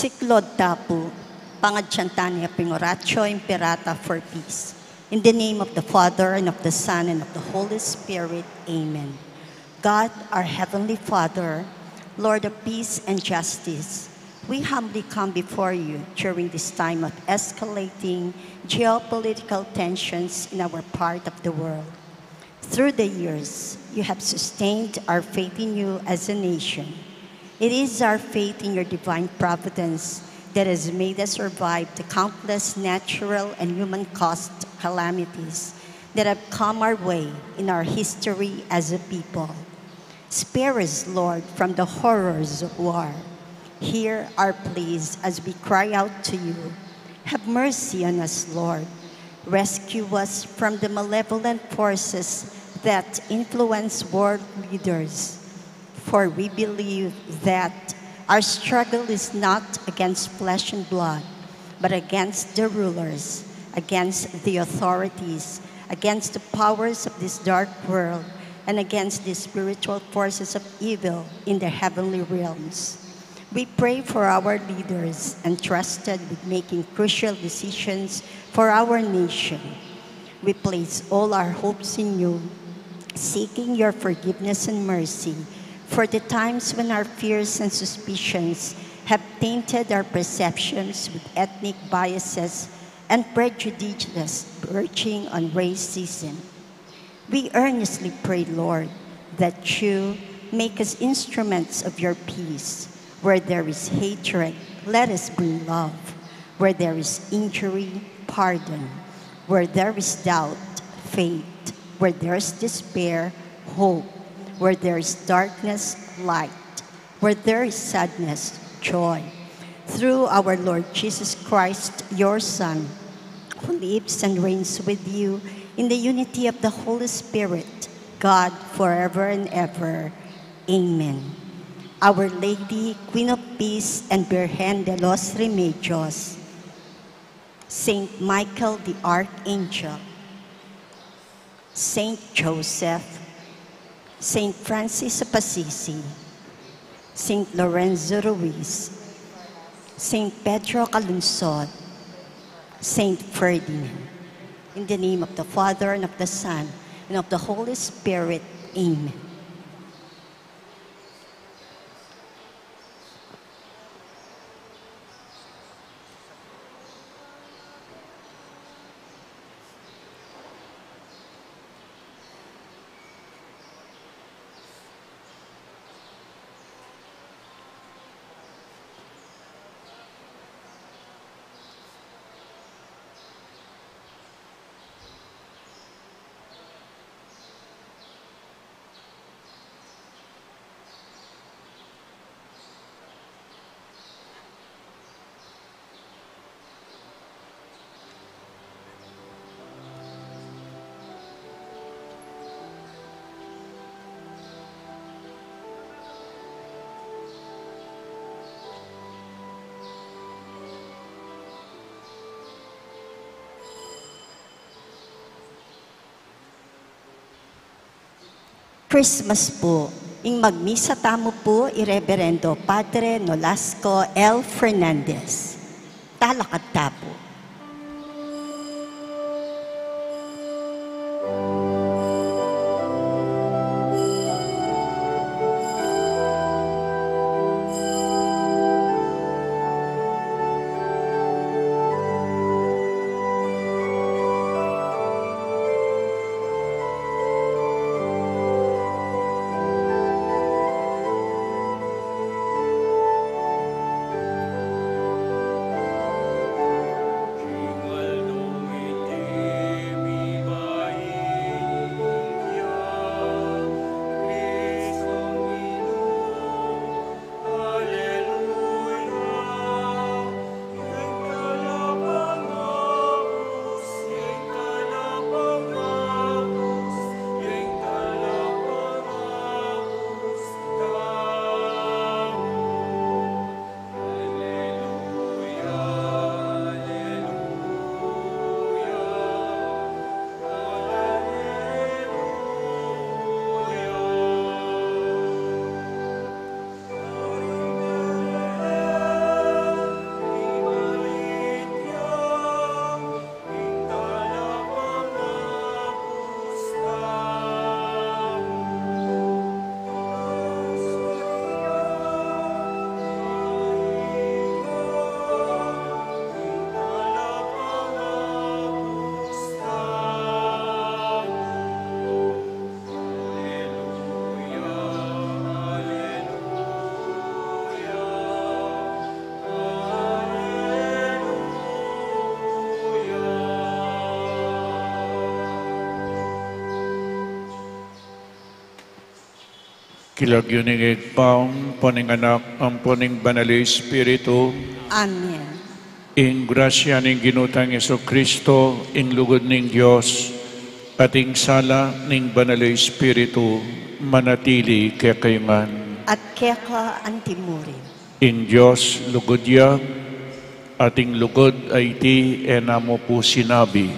Siklod tapu, pangadsyantani pingoratio imperata for peace. In the name of the Father, and of the Son, and of the Holy Spirit, amen. God, our Heavenly Father, Lord of peace and justice, we humbly come before you during this time of escalating geopolitical tensions in our part of the world. Through the years, you have sustained our faith in you as a nation. It is our faith in your divine providence that has made us survive the countless natural and human-caused calamities that have come our way in our history as a people. Spare us, Lord, from the horrors of war. Hear our pleas as we cry out to you. Have mercy on us, Lord. Rescue us from the malevolent forces that influence world leaders. For we believe that our struggle is not against flesh and blood, but against the rulers, against the authorities, against the powers of this dark world, and against the spiritual forces of evil in the heavenly realms. We pray for our leaders entrusted with making crucial decisions for our nation. We place all our hopes in you, seeking your forgiveness and mercy for the times when our fears and suspicions have tainted our perceptions with ethnic biases and prejudices verging on racism. We earnestly pray, Lord, that you make us instruments of your peace. Where there is hatred, let us bring love. Where there is injury, pardon. Where there is doubt, faith. Where there is despair, hope. Where there is darkness, light. Where there is sadness, joy. Through our Lord Jesus Christ, your Son, who lives and reigns with you in the unity of the Holy Spirit, God, forever and ever. Amen. Our Lady, Queen of Peace and Virgen de los Remedios, Saint Michael the Archangel, Saint Joseph, Saint Francis of Assisi, Saint Lorenzo Ruiz, Saint Pedro Calungsod, Saint Ferdinand. In the name of the Father, and of the Son, and of the Holy Spirit, amen. Christmas po. Ing magmisa tamo po, Ireverendo Padre Nolasco L. Fernandez. Talakad tapo. Kilagyuning igpaong, poning anak, ang poning banal Espiritu, Amen. ing grasya ning ginutang Yesu Kristo, ing lugod ning Dios, at ing sala ning banal Espiritu, manatili kaya kayungan. At keka antimurin. In Diyos lugod ya, ating lugod ay ti enamo po sinabi,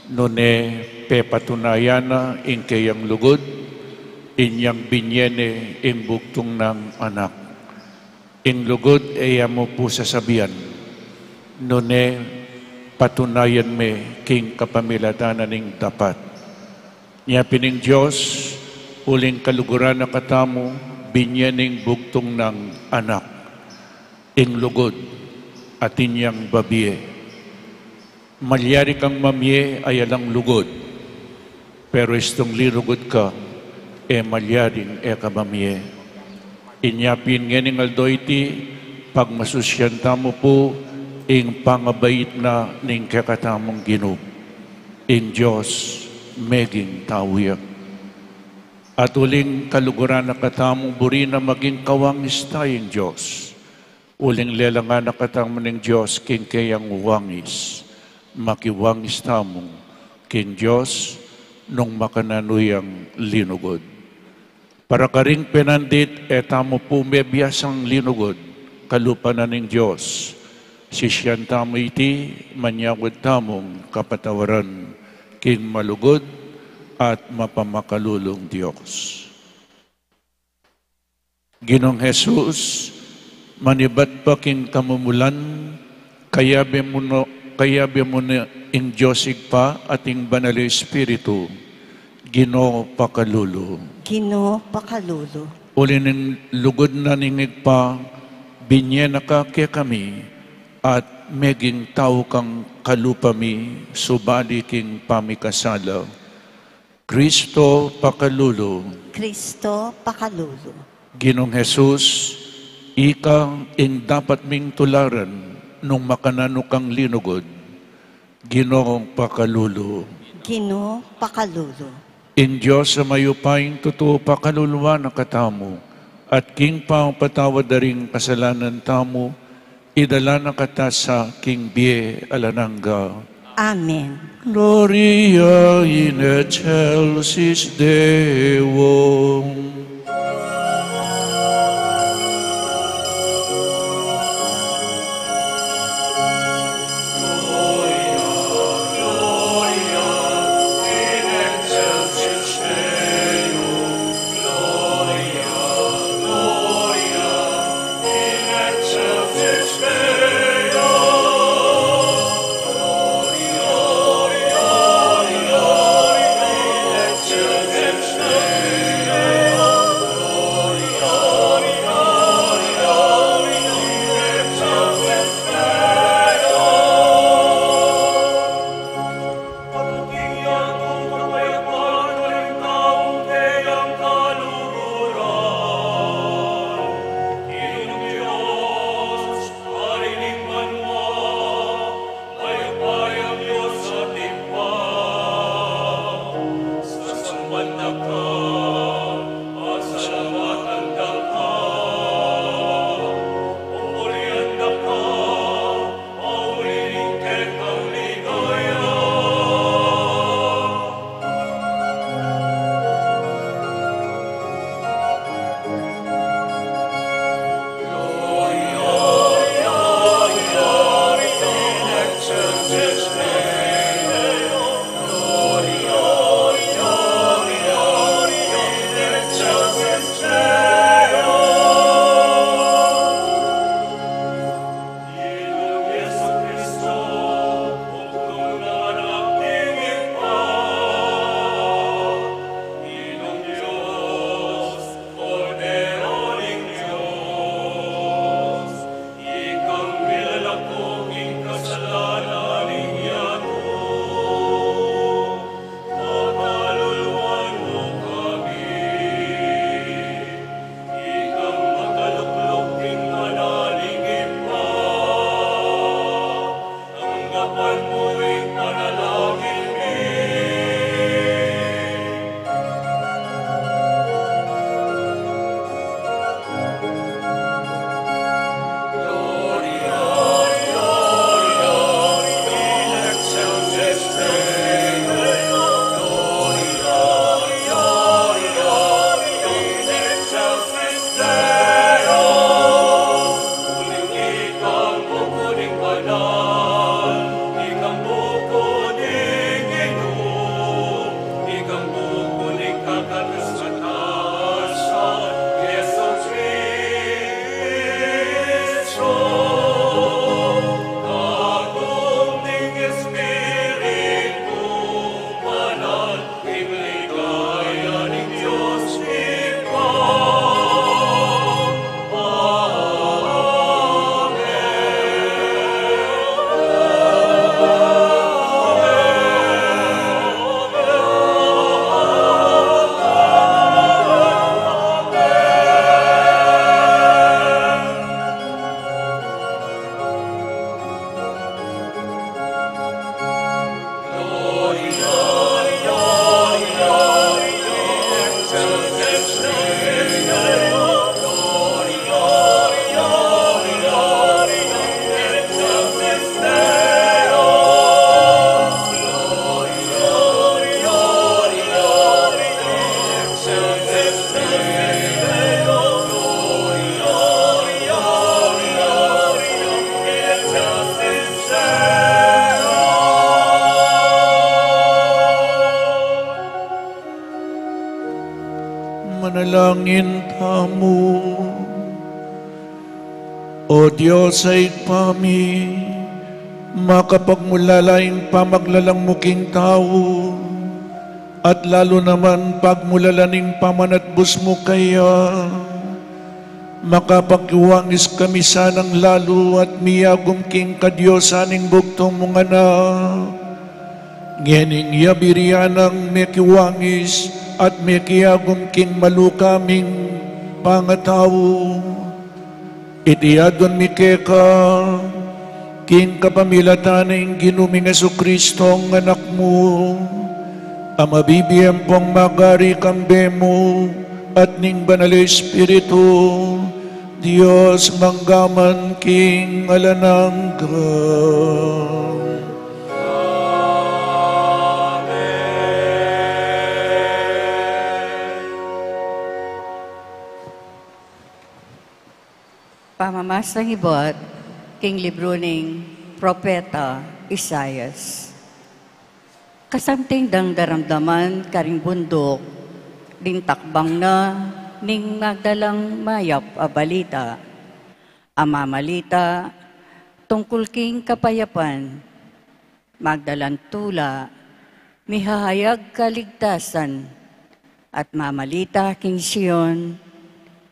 nune pepatunayana ing kayang lugod, inyang binyene ing buktong ng anak. Ing lugod ay amo po sasabihan, nune patunayan me king kapamilatanan ing dapat. Niya pining Diyos, uling kaluguran na katamo, binyaning buktong ng anak, ing lugod at inyang babiye. Malyari kang mamye ay alang lugod, pero istong lirugod ka, malyaring kabamye. Inyapin ngening aldoyti, pag masusyan tamo po, ing pangabait na ning kakatamong ginub, ing Diyos meging tawya. At uling kaluguran na katamong buri na maging kawangis tayong Diyos. Uling lelangan na katamong ng Diyos, king kayang wangis, makiwangis tamong, king Diyos, nung makananuyang linugod. Para karing penandit, tamo po mebiyasang linugod, kalupa na ng Diyos. Sisyan tamo iti, manyagod tamong kapatawaran, king malugod, at mapamakalulong Diyos. Ginong Jesus, manibat pa king kamumulan, kayabe mo na ing Diyosig pa at ing banal Espiritu, Ginoo pakalulo. Ginoo pakalulo. Uli ng lugod na ningig pa, binyena ka kaya kami, at meging tao kang kalupami, subali king pamikasala. Kristo pakalulo. Kristo pakalulo. Ginong Jesus, ikang ing dapat ming tularan nung makanano kang linugod. Ginong pakalulo. Ginoo pakalulo. In Diyos sa mayupaing totoo pakaluluwa na katamo, at king pang patawad na ring kasalanan tamo, idala na kata sa king bie alanangga. Amen. Gloria in excelsis Deo. panalangin tamo. O Diyos ay pami, makapagmulalaing pamaglalang muking tao, at lalo naman pagmulalaning pamanatbus mo kaya, makapagkiwangis kami sanang lalo at miyagum king kadyosaning bugtong mong anak. Ngening yabirianang mekiwangis at mekiyagum king malukaming pangataw. Itiadon mi keka, king kapamilataning ginuming Jesucristo ang anak mo, amabibiyang pong magari kambe mo, at ning banal Espiritu, Diyos manggaman king alanangga. Pamamasang ibot, king libro ng Propeta Isayas. Kasamting dang daramdaman karing bundok, din takbang na ning magdalang mayap a balita. Amamalita, tungkol king kapayapan, magdalang tula, mihahayag kaligtasan, at mamalita king Sion,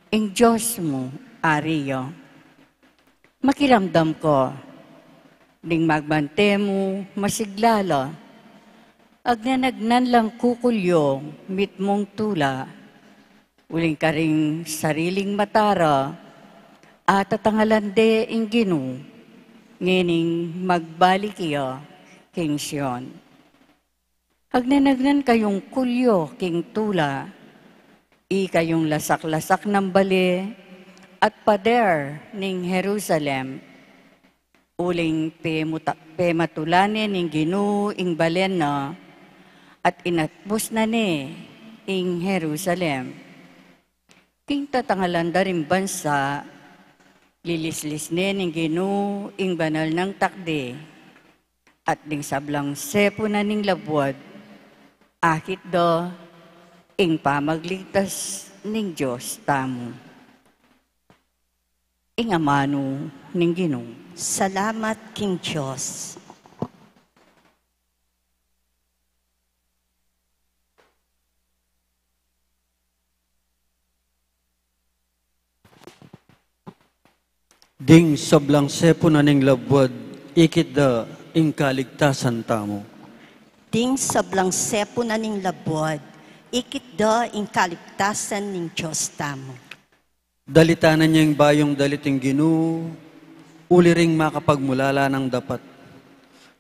ing Diyos mo, Ariyo. Makiramdam ko, ding magbante mo masiglala, agnanagnan lang kukulyo, mit mong tula, uling ka ring sariling matara, at tatangalande ing ginu, ngining magbalik iya, king Sion. Agnanagnan kayong kulyo, king tula, kayong lasak-lasak ng bali, at pader ning Jerusalem, uling pematulanin ning ginu ing balen na, at inatbos na ni ing Jerusalem. King tatangalanda rin bansa, lilislis ni ning ginu ing banal ng takde, at ding sablang sepo na ning labwad, akit do ing pamagligtas ning Diyos tamo. Ing amano ning Ginoo. Salamat king Diyos. Ding sablang sepo na ning labwad, ikit da ing kaligtasan tamo. Ding sablang sepo na ning labwad, ikit da ing kaligtasan ning Diyos tamo. Dalitanan niya yung bayong daliting Ginoo, uli ring makapagmulala ng dapat.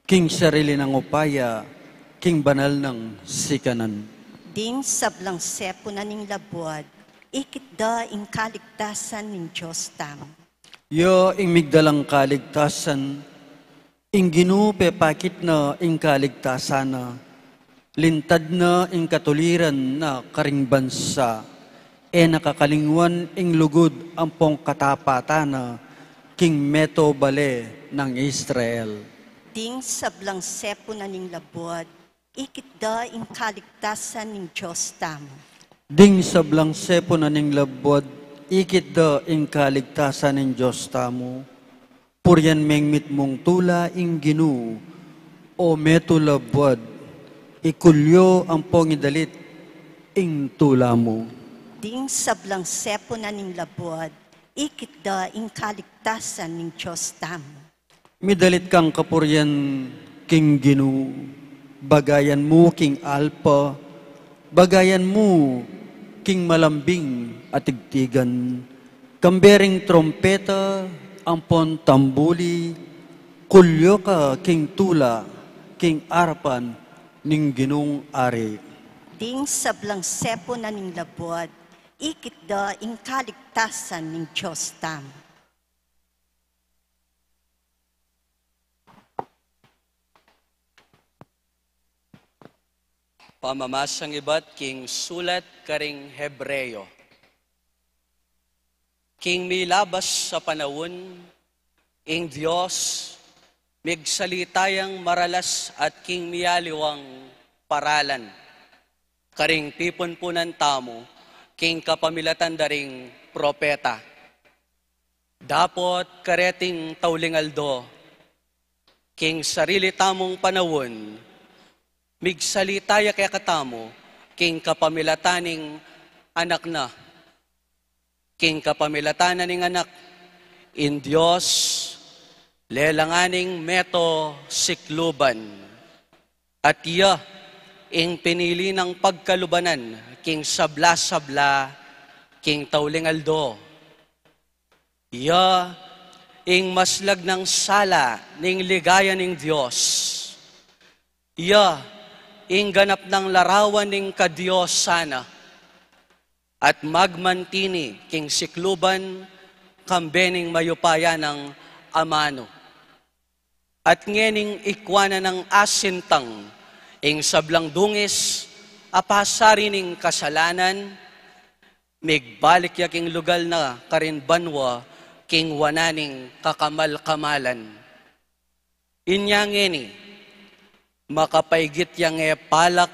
King sarili ng upaya, king banal ng sikanan. Ding sablang sepo na ning labwad, ikit da ing kaligtasan ning Diyos tamo. Yo ing migdalang kaligtasan, ing Ginoo pepakit na ing kaligtasan na, lintad na ing katuliran na karing bansa, nakakalingwan ing lugod ang pong katapatan na king Meto Bale ng Israel. Ding sablang sepo na ning labwad, ikit da ing kaligtasan ning Diyos tamo. Ding sablang sepo na ning labwad, ikit da ing kaligtasan ning Diyos tamo. Puryan mengmit mong tula ing Ginoo, o Meto labwad, ikulyo ang pong idalit ing tula mo. Ding sablang sepo na ning labwad, ikit da ing kaligtasan ning Diyos tamo. Midalit kang kapuryan, king Ginoo, bagayan mo, king Alpa, bagayan mo, king malambing at tigtigan, kambering trompeta, ampon tambuli, kulyo ka, king tula, king arapan, ning Ginoong ari. Ding sablang sepo na ning labwad, ikit da ing kaligtasan ning Diyos tamo. Pamamasang iba't king sulat karing Hebreyo. King milabas sa panahon, ing Diyos, migsalitayang maralas at king miyaliwang paralan. Karing pipunpunan tamo, king kapamilatan daring propeta. Dapot kareting taulingaldo, king sarili tamong panawon, migsalitaya kaya katamo, king kapamilataning anak na, king kapamilatanan ning anak, in Diyos, lelanganing meto sikluban, at iya, ing pinili ng pagkalubanan, king sabla-sabla, king taulingaldo. Iya, ing maslag ng sala, ning ligaya ning Diyos. Iya, ing ganap ng larawan ning kadiyos sana, at magmantini, king sikluban, kambening mayupaya ng amano. At ngening ikwana ng asintang, ing sablang dungis, apasari ning kasalanan, migbalik yaking lugal na karinbanwa, king wananing kakamal-kamalan. Inya ngeni, makapaigit yang palak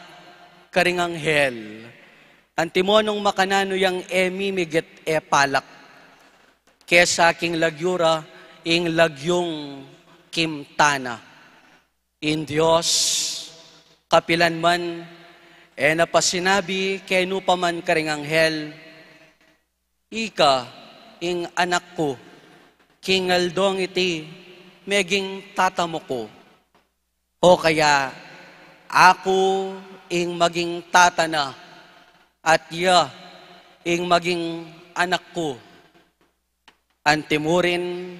karing anghel, antimonong makanano yang mimigit palak, kesa king lagyura, ing lagyong kimtana. In Diyos, kapilan man, napasinabi kenu paman karing anghel, ika, ing anak ko, kingaldong iti, meging tatamo ko. O kaya, ako ing maging tatana, at iya, ing maging anak ko. Antimurin,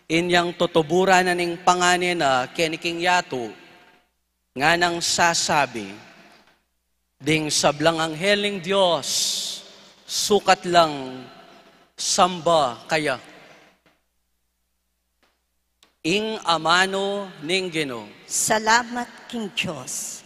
inyang tutuburan na ning panganin na keniking yato, nga nang sasabi, ding sablang anghel ng Diyos, sukat lang samba kaya. Ing amano ning Ginoo. Salamat king Diyos.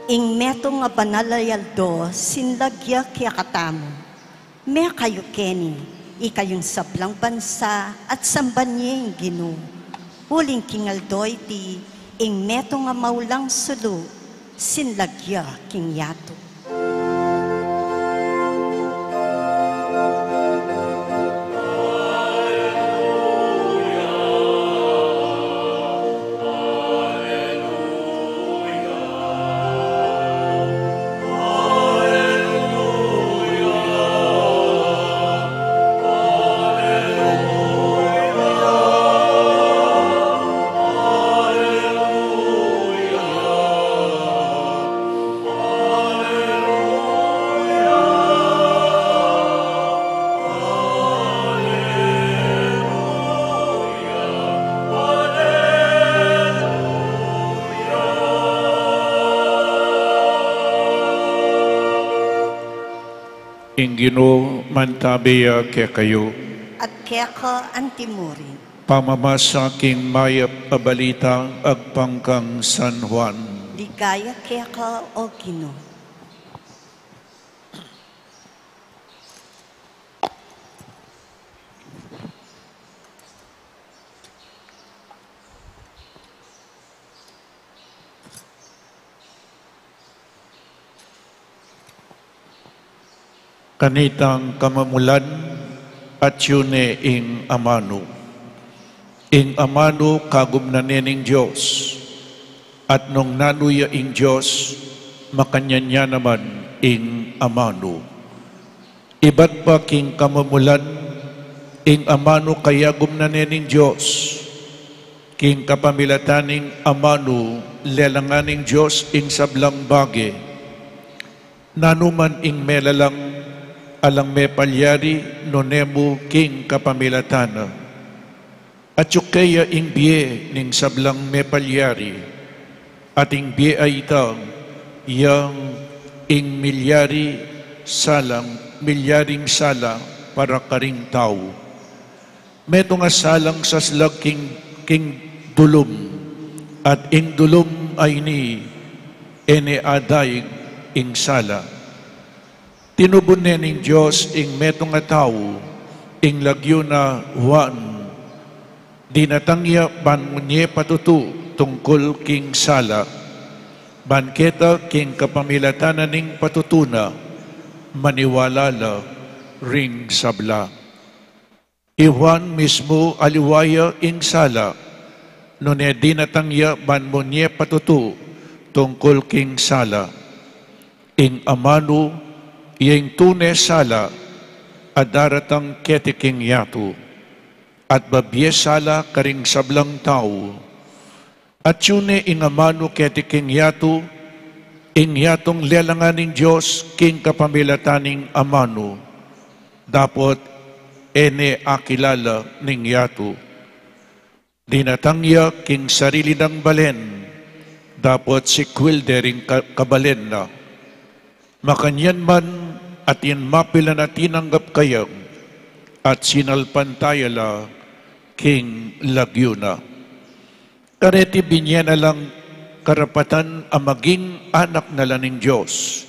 Ing meto nga banalayaldo, sinlagya kaya katamo. Me kayo keni, ikayong sablang bansa at sambanye ing Ginoo. Huling kingaldo iti, ing meto nga maulang sulo, sinlagya king yato. Ing Ginoo mantabiya kaya kayo, At kaya ka antimurin. pamamasa king mayap abalita agpangkang San Juan. Ligaya kaya ka o Ginoo. Kanitang kamamulan at yune ing amano. Ing amano kagumnanen ing Diyos. At nung nanuya ing Diyos, makanyanya naman ing amano. Iba't pa king kamamulan, ing amano kaya gumnanen ing Diyos. king kapamilataning amano, lelanganing Diyos ing sablang bage, nanuman ing melalang alang me palyari nonemo king kapamilatana, at yukaya ing biye ning sablang me palyari, at ing biye ay itang yang ing milyaring sala para karing tao. Meto nga salang sa slag king dulum, at ing dulum ay ni ene aday ing sala. Tinubon ning Diyos ing meto nga tao, ing lagyo na Juan, dinatangya ban munye patutu tungkol king sala, banketa king kapamilatanan ning patutuna, maniwalala ring sabla. Iwan mismo aliwaya ing sala, nune dinatangya ban munye patutu tungkol king sala. Ing amano, iyeng tune sala, adaratang ketiking yatu, at babye sala karing sablang tao, at yune ing amano ketiking yatu, ing yatong lelanganing Diyos king kapamilataning amano, dapot ene akilala ning yatu. Dinatangya king sarili ng balen, dapot si kwildering kabalen na. Makanyan man at yan mapila na tinanggap kayang, at sinalpantayala king lagyo na. Kareti binyan na lang karapatan ang maging anak na laning Diyos.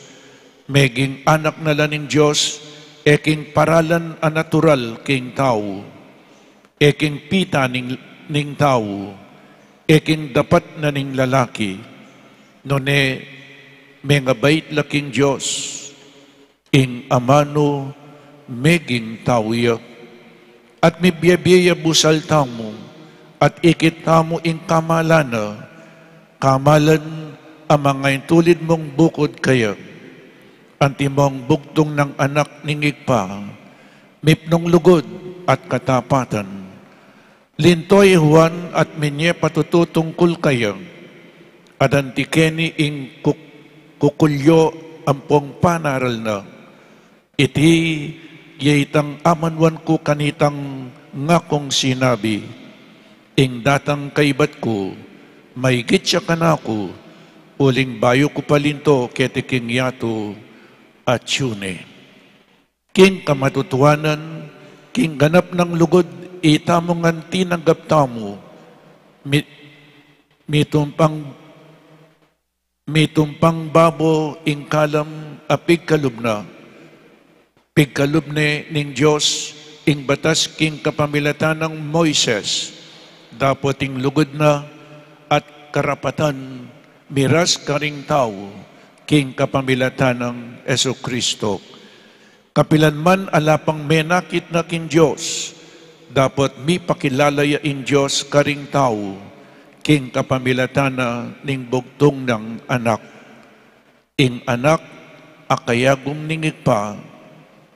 Meging anak na laning Diyos, eking paralan a natural king tao, eking pita ning tao, eking dapat na ning lalaki, none mga bait laking Diyos, ing amano meging tawya, at mibiyabiyaya busal tamo, at ikit tamo ing kamalana, kamalan ang mga tulid mong bukod kaya, antimong bugtong ng anak ningig pa, mipnong lugod at katapatan. Lintoy Juan at minye patututungkol kaya, at antikeni ing kukulyo ampong panaral na, iti yaytang amanwan ko kanitang ngakong sinabi, ing datang kaibat ko, may gitsya ka na ako, uling bayo ko palinto ketiking yato at yune. King kamatutuanan, king ganap ng lugod, itamongan tinanggap tamo, mitumpang babo ing kalam a pigkalubna, pigkalubne ning Diyos, ing batas king kapamilatan ng Moises, dapat ing lugod na at karapatan, miras karing tao, king kapamilatan ng Esokristo. Kapilan man alapang menakit na king Diyos, dapat mi pakilalaya ing Diyos karing tao, king kapamilatana ning bugtong ng anak. Ing anak akayagong ningig pa,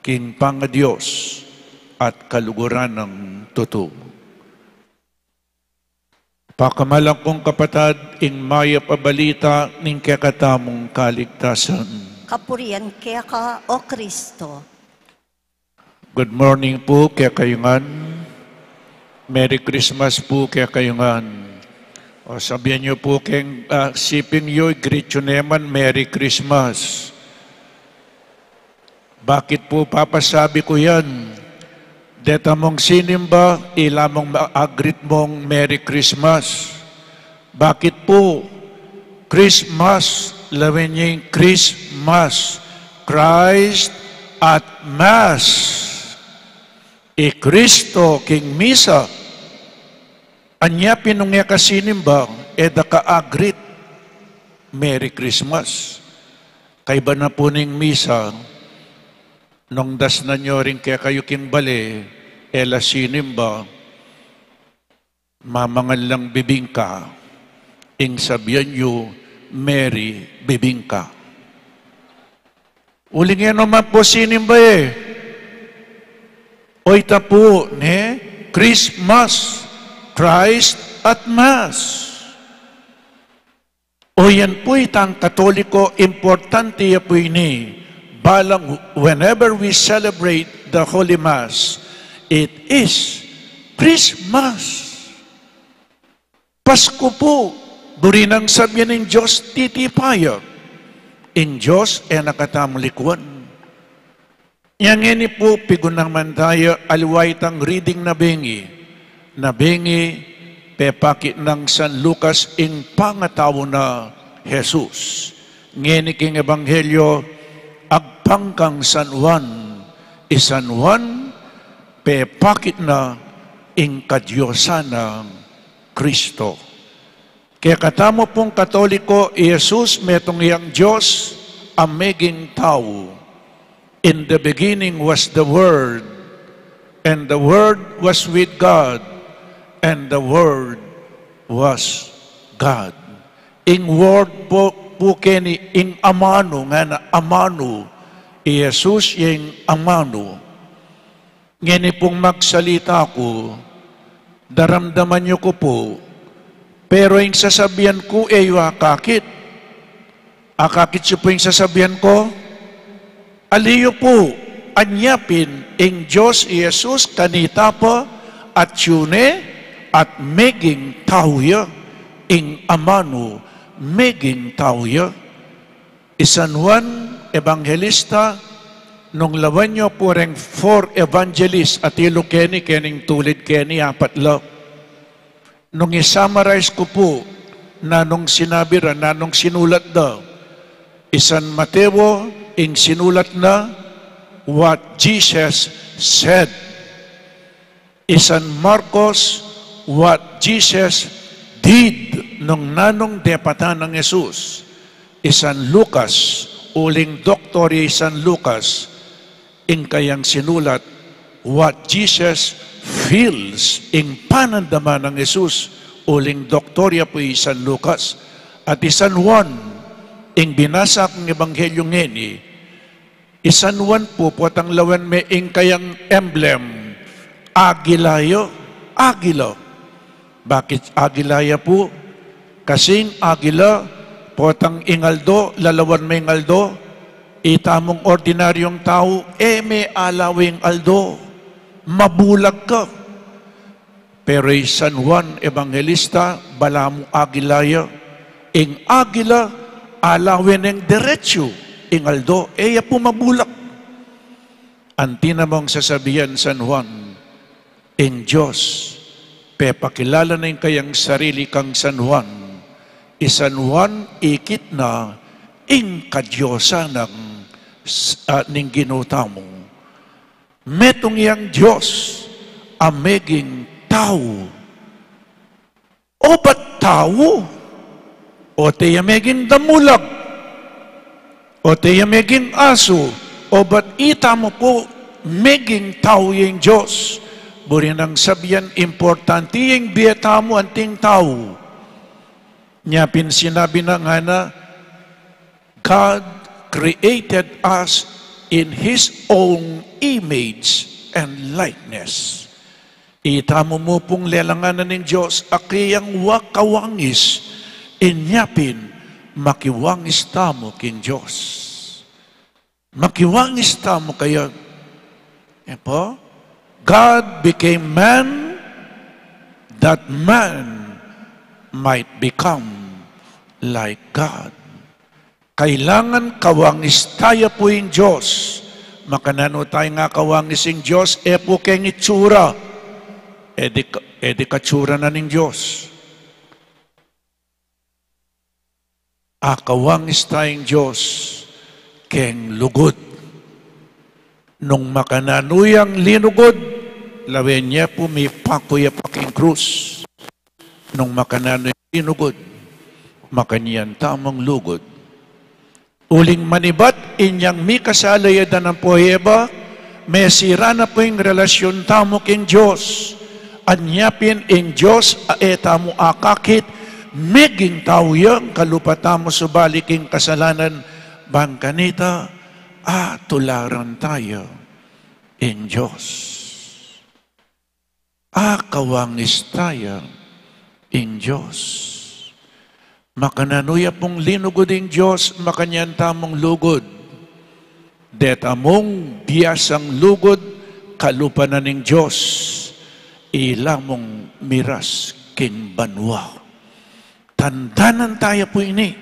king pangadiyos at kaluguran ng totoo. Pakamalang kong kapatad, ing maya pabalita ning kakatamong kaligtasan. Kapurian kaya ka, O Kristo. Good morning po kaya kayungan. Merry Christmas po kaya kayungan. O sabihan niyo po keng sipin niyo, greet you naman, Merry Christmas. Bakit po papasabi ko yan? Deta mong sinimba, ilamang ma-agrit mong Merry Christmas. Bakit po? Christmas, lawin niya yung Christmas. Christ at Mass. Kristo king misa. Anya pinungya ka sinimba, eda ka agrit. Merry Christmas. Kaiba na po ning misa, nung das na nyo rin kaya kayo king bale, ela sinimba, mamangal lang bibingka, ing sabihan nyo, Mary bibingka. Uling yan naman po sinimba Oy tapo, ne? Christmas, Christ at Mass. O yan po itang Katoliko, importante po ini. Balang, whenever we celebrate the Holy Mass, it is Christmas. Pasko po, burinang sabihin ng Diyos, titipaya. In Diyos, nakatamulikwan. Yang ini po, pigunang mandaya, aliway tang reading na bengi, pepakit ng San Lucas, ing pangatawo na Jesus. Ngeni king Ebanghelyo, agpangkang San Juan, San Juan, pepakit na ing kadyosan ng Kristo. Kaya katamo pong Katoliko, Jesus, metong iyang Diyos, ang maging tao. In the beginning was the Word, and the Word was with God, and the Word was God. Ing Word po keni, ing amano, nga na amano, Jesus yung amano. Ngini pong magsalita ko, daramdaman niyo ko po, pero yung sasabihan ko akakit. Akakit siya po yung sasabihan ko, aliyo po, anyapin, ing Diyos Jesus kanita po, at yune, at meging tauya, ing amano, meging tauya. San Juan Evangelista, nung lawan nyo po rin 4 evangelists at ilo kening tulid apat lang. Nung i-summarize ko po, na nung sinabi rin, na nung sinulat daw, San Mateo, ing sinulat na, what Jesus said. San Marcos, what Jesus did, nung nanong depatan ng Jesus. San Lucas, uling doktori San Lucas, ing kayang sinulat, what Jesus feels, ing panandaman ng Jesus, uling doktorya po San Lucas, at San Juan, ing binasa kong Ebanghelyo ngeni, San Juan po, potang lawan may ing kayang emblem, agilayo, agilo. Bakit agilaya po? Kasing agila, potang ingaldo, lalawan may ingaldo, itamong ordinaryong tao, may alawing aldo, mabulag ka. Pero San Juan Evangelista, balamong agilaya, ing agila, alawin ng diretsyo, ing aldo, po mabulak. Anti namang sasabihan San Juan, ing Diyos, pepakilala na yung kayang sarili kang San Juan, San Juan ikit na ing kadyosa ng ginutamo. Metong yang Diyos ameging tao. O ba't tao? O teya meging damulag? O teya meging aso? O ba't ita mo po meging tao yung Diyos? Buri nang sabihan, importante yung biyata mo anting tao. Nyapin sinabi na nga na, God created us in His own image and likeness. Itamo mo pong lelanganan ng Diyos, akiyang wakawangis, inyapin, makiwangis tamo king Diyos. Makiwangis tamo kaya, po, God became man, that man might become like God. Kailangan kawangis tayo po yung Diyos. Makanano tayo nga kawangis yung Diyos, po keng itsura. Edi katsura na ng Diyos. Kawangis tayong Diyos, keng lugod. Nung makananuyang linugod, lawen niya po may pakuya paking krus. Nung makananuyang linugod, makanyan tamang lugod. Uling manibat, inyang mi kasalayadan ng poheba, may sira na po yung relasyon tamo king Diyos. Anyapin ing Diyos, tamo akakit, meging tao yung kalupatamo subaliking kasalanan, bangkanita, tularan tayo in Diyos. Kawangis tayo in Diyos. Makananuya pong linugod in Diyos, makanyan tamong lugod. Det among biyasang lugod, kalupanan ng Diyos, ilamong miras king banwa. Tandanan tayo po ini.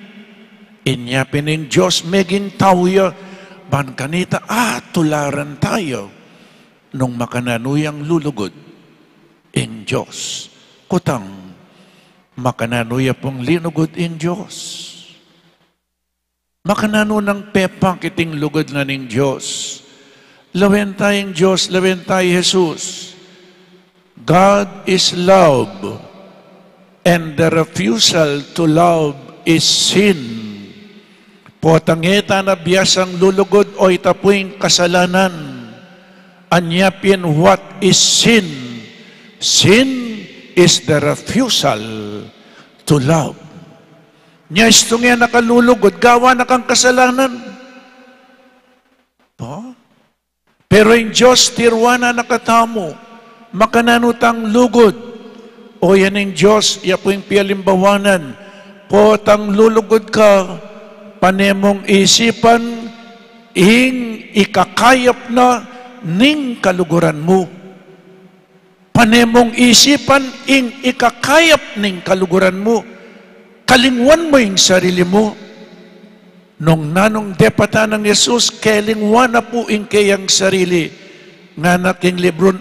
Inyapin ng Diyos, meging tawya, ban kanita, tularan tayo, nung makananuyang lulugod in Diyos. Kutang, makananuya pong linugod in Diyos. Makanano ng pepang kiting lugod na ng Diyos. Lawen tayong Diyos, lawen tayo Jesus. God is love, and the refusal to love is sin. Potangeta na biyasang lulugod o itapuing kasalanan. Anyapin what is sin? Sin is the refusal to love. Nya istong yan nakalulugod, gawa na kang kasalanan. Po? Pero yung Diyos, tirwana nakatamo, makananutang lugod. O yan yung Diyos, iya po yung pialimbawanan. Potang lulugod ka, panemong isipan, ing ikakayap na ning kaluguran mo. Panemong isipan, ing ikakayap ning kaluguran mo. Kalingwan mo yung sarili mo. Nung nanong depata ng Yesus, kalingwan na po yung kayang sarili. Nga na king libro,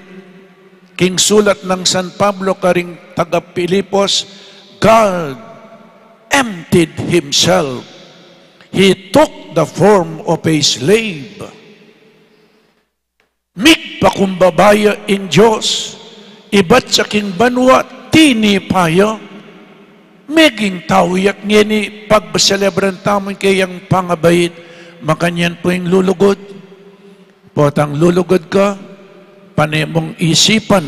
king sulat ng San Pablo, karing taga Pilipos, God emptied Himself. He took the form of a slave. Mikpakumbabaya in Diyos, iba't sa king banwa, tinipaya, meging tawyak niya ni pagbaselebran tamon kayang pangabait, makanyan po yung lulugod. Potang lulugod ka, panemong isipan,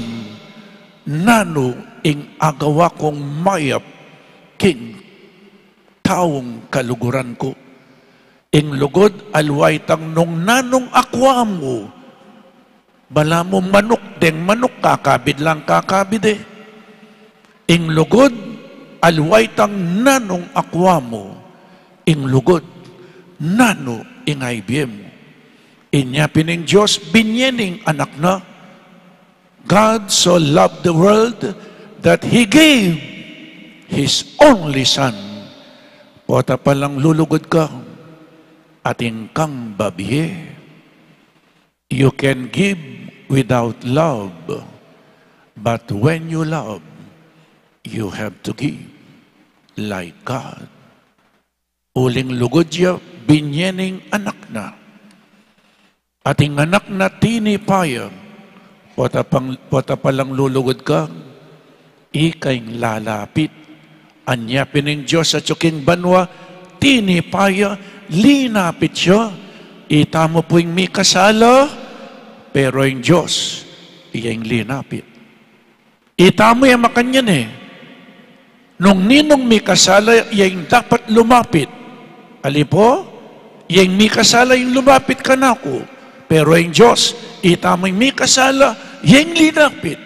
nano ing agawa kong mayap, king taong kaluguran ko. Ing lugod, alwaytang nung nanong akwa mo, bala mo manok, deng manok, kakabid lang kakabid eh. Ing lugod, alwaytang nanong akwa mo, ing lugod, nano ing IBM mo. Inyapin ng Diyos, binyening anak na. God so loved the world that He gave His only Son. Pota palang lulugod ka, ating kang babiye. You can give without love, but when you love, you have to give like God. Uling lugod siya, binyening anak na. Ating anak na tinipaya, pota palang lulugod ka, ikayng lalapit. Anyapin ng Diyos sa tsuking banwa, tinipaya, linapit siya. Itamo po yung may kasala, pero yung Diyos, iyang linapit. Itamo yung makanyan eh. Nung ninong may kasala, yung dapat lumapit. Ali po, yung may kasala, yung lumapit ka na ako. Pero yung Diyos, itamo yung may kasala, yung linapit.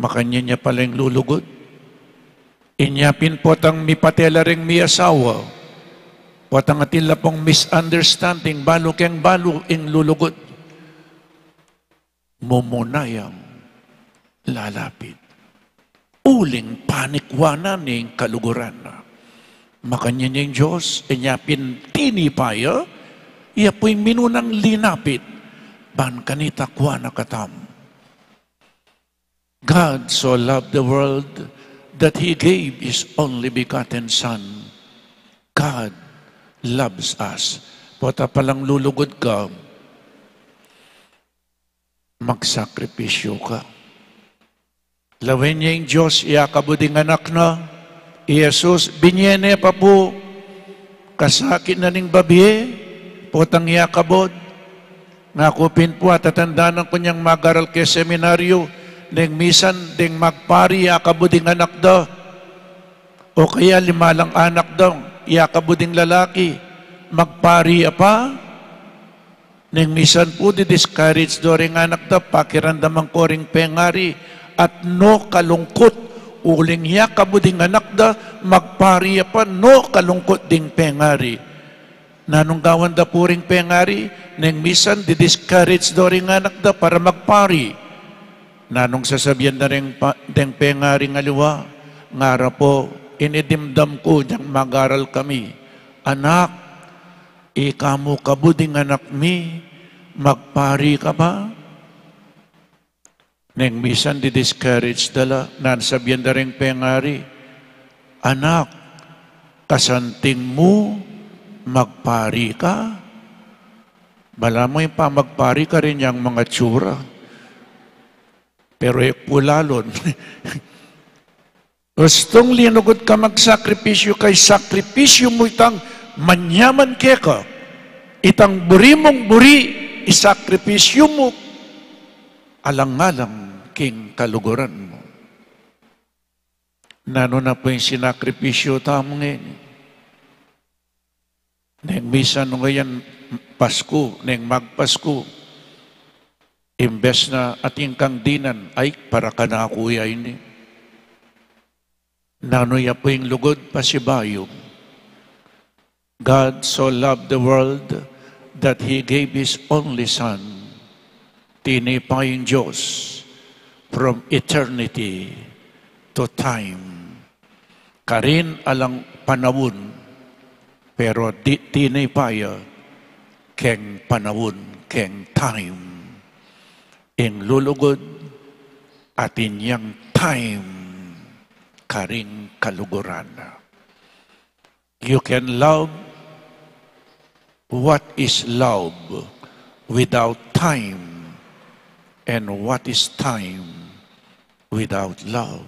Makanyan niya pala yung lulugod. Inyapin po tang may patela ring may asawa. Potang atila pong misunderstanding, balo keng balo ing lulugod. Mumunayang lalapit. Uling panikwanan ning kaluguran na. Makanya niyang Diyos, inyapin tinipaya, iya po'y minunang linapit, ban kanita kwa na katam. God so loved the world that He gave His only begotten Son. God loves us. Pota palang lulugod ka, magsakripisyo ka. Lawin niya yung Diyos, iakabuding anak na, Jesus, binyene pa po, kasakit na ning babiye, potang iakabod, nakupin po at tatandaan ko niyang mag-aral kay seminaryo, ding misan, ding magpari, iakabuding anak daw, o kaya 5 lang anak daw, iakabuding lalaki, magpari pa, ding misan po, di-discourage do ring anak daw, pakirandamang ko ring pengari, at no kalungkot, uling ya kabuding anak da, magpariya pa, no kalungkot ding pengari. Nanong gawan da puring pengari, neng misan, di-discourage do ring anak da para magpari. Nanong sasabihan na rin deng pengari nga liwa, ngara po, inidimdam ko, diyang mag-aral kami. Anak, ikamu kabuding anak mi, magpari ka ba? Neng misan di-discourage dala, nansabihan na rin pengari, anak, kasanting mo, magpari ka? Bala mo yung magpari ka rin yung mga tsura. Pero pulalon. Gustong linugod ka magsakripisyo kay sakripisyo mo itang manyaman ka. Itang buri mong buri, isakripisyo mo. Alang-alang king kaluguran mo. Nano na po yung sinakripisyo tamo ngayon. Neng misan ngayon, Pasko, neng magpasko, imbes na ating kang dinan, ay para ka na kuya ini. Nano ya po yung lugod pasibayong. God so loved the world that He gave His only Son. Tinipay yung Diyos from eternity to time. Karin alang panawon, pero tinipaya keng panawon, keng time. In lulugod at inyang time karing kaluguran. You can love what is love without time, and what is time without love.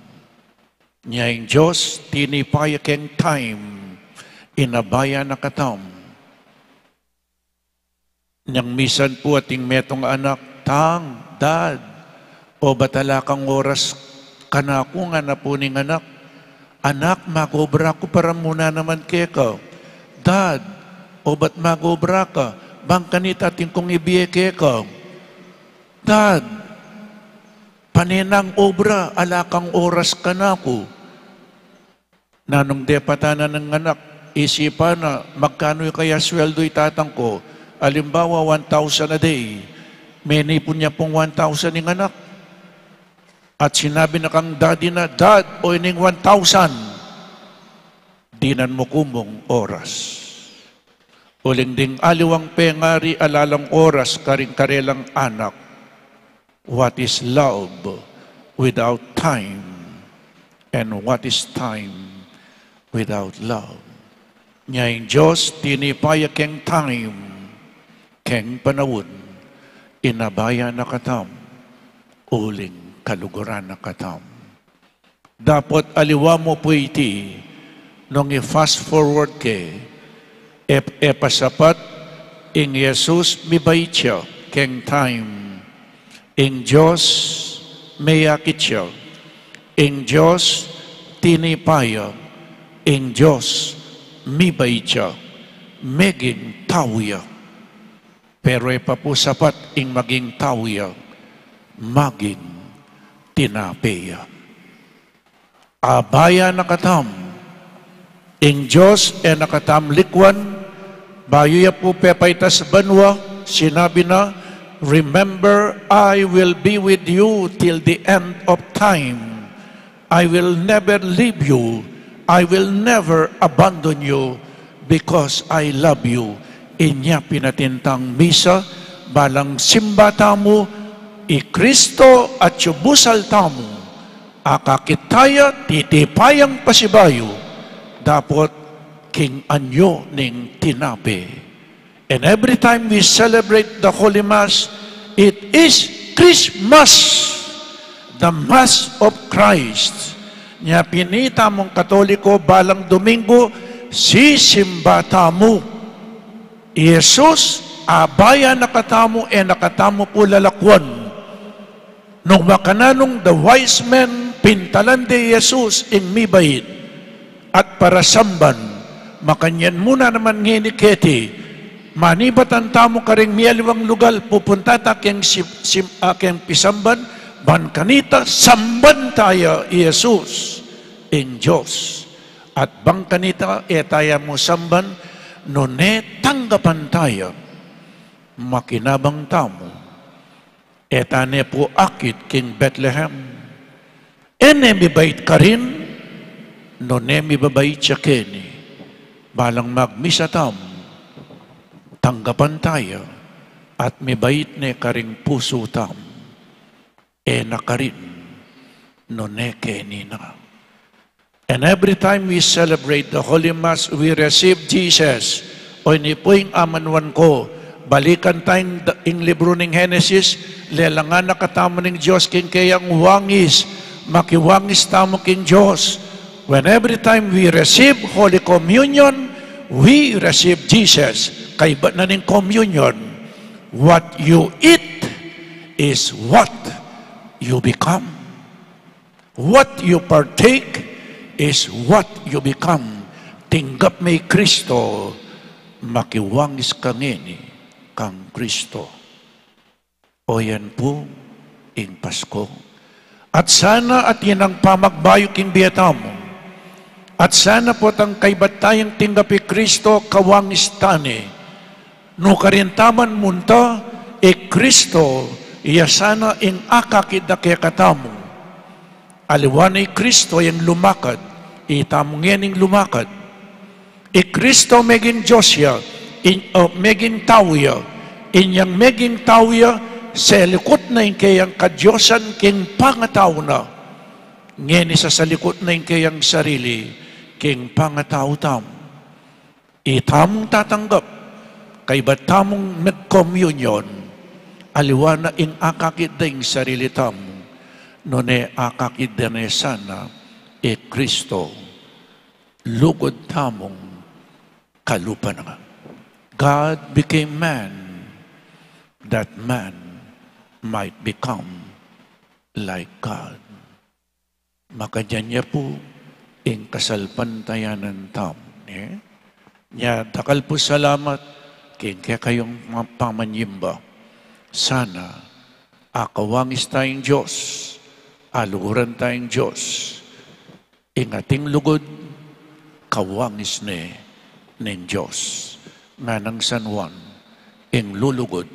Niyang Diyos, tinipaya keng time, inabaya na katam. Niyang misan po ating metong anak, tang, dad, o batala kang oras kanako nga na po ning anak. Anak, magobra ko para muna naman keka. Dad, o ba't magobra ka? Bangkanit ating kong ibiye keka. Dad, paninang obra, alakang oras kanako. Nanong depatana ng anak, isipan na magkano kaya sweldo itatang ko. Alimbawa, 1,000 a day. May nipon niya pong 1,000 ng anak. At sinabi na kang daddy na, Dad, o ining 1,000. Dinan mo kumong oras. Uling ding aliwang pengari alalang oras karing karelang anak. What is love without time? And what is time without love? Nyayang Diyos, tinipaya keng time, keng panawon, inabaya na katam, uling kaluguran na katam. Dapat aliwa mo po iti, nung i-fast forward ke, pasapat, ing Jesus mibait siya, keng time, ing Diyos mayakit siya, ing Diyos tinipaya, ing Diyos mibait siya, meging tawya. Pero papusapat ing maging tawya, maging tinapeya. Abaya nakatam, ing Diyos nakatam likwan, bayo ya po pepaitas banwa, sinabi na, remember, I will be with you till the end of time. I will never leave you. I will never abandon you because I love you. Inya pinatintang misa, balang simbata mo, i-Kristo at yubusal tamo, akakitaya titipayang pasibayo, dapat king anyo ning tinape. And every time we celebrate the Holy Mass, it is Christmas, the Mass of Christ. Nya pinita mong Katoliko balang Domingo, sisimbata mo. Jesus, abaya nakatamo nakatamo po lalakwan. Nung makananong the wise men, pintalan de Jesus ing mibait. At para samban, makanyan muna naman nginiketi, manibatan tamo karing miyaliwang lugal, pupunta ta keng pisamban, ban kanita, samban tayo, Jesus. ing Diyos. At bang kanita etaya mo samban, no ne tanggapan tayo, makinabang tamo, etane po akit king Bethlehem, ene mibait ka rin, no ne mibabait siya keni, balang magmisa tam, tanggapan tayo, at mibait ne karing puso tam, ena ka rin, no ne keni na. And every time we celebrate the Holy Mass, we receive Jesus. O inipoing amanwan ko, balikan tayong ing libro ng Genesis, lelangan nakatamo ng Diyos king kayang wangis, makiwangis tamo king Diyos. When every time we receive Holy Communion, we receive Jesus. Kaiba na ng communion, what you eat is what you become. What you partake is what you become. Tinggap may Kristo, makiwangis kangini kang Kristo. O yan po, ing Pasko. At sana at yan ang pamagbayo king biyatamo. At sana po tang kaibat tayong tinggapi Kristo kawangis tani. No karintaman munta, Kristo, iya sana ing akakid na kaya katamo. Aliwan ay Kristo yung lumakad, itamong yan yung lumakad. Kristo meging Diyos ya, meging tao ya, inyang meging tao ya, sa likot na yung kayang kadyosan king pangataw na. Ngayon isa sa likot na yung kayang sarili, king pangataw tam. Itamong tatanggap, kay batamong nag-communion, aliwan na ing akakid na yung sarili tam, no ne akakid na sana, Kristo, lugod tamong kalupa na. God became man, that man might become like God. Makadyan niya po, ing kasalpantayanan tam. Niya, dakal po salamat, kaya kayong pamanyimba. Sana, akawangis tayong Diyos, aluguran tayong Diyos, ingating lugod, kawangis ng Diyos. Nga ng San Juan, ing lulugod,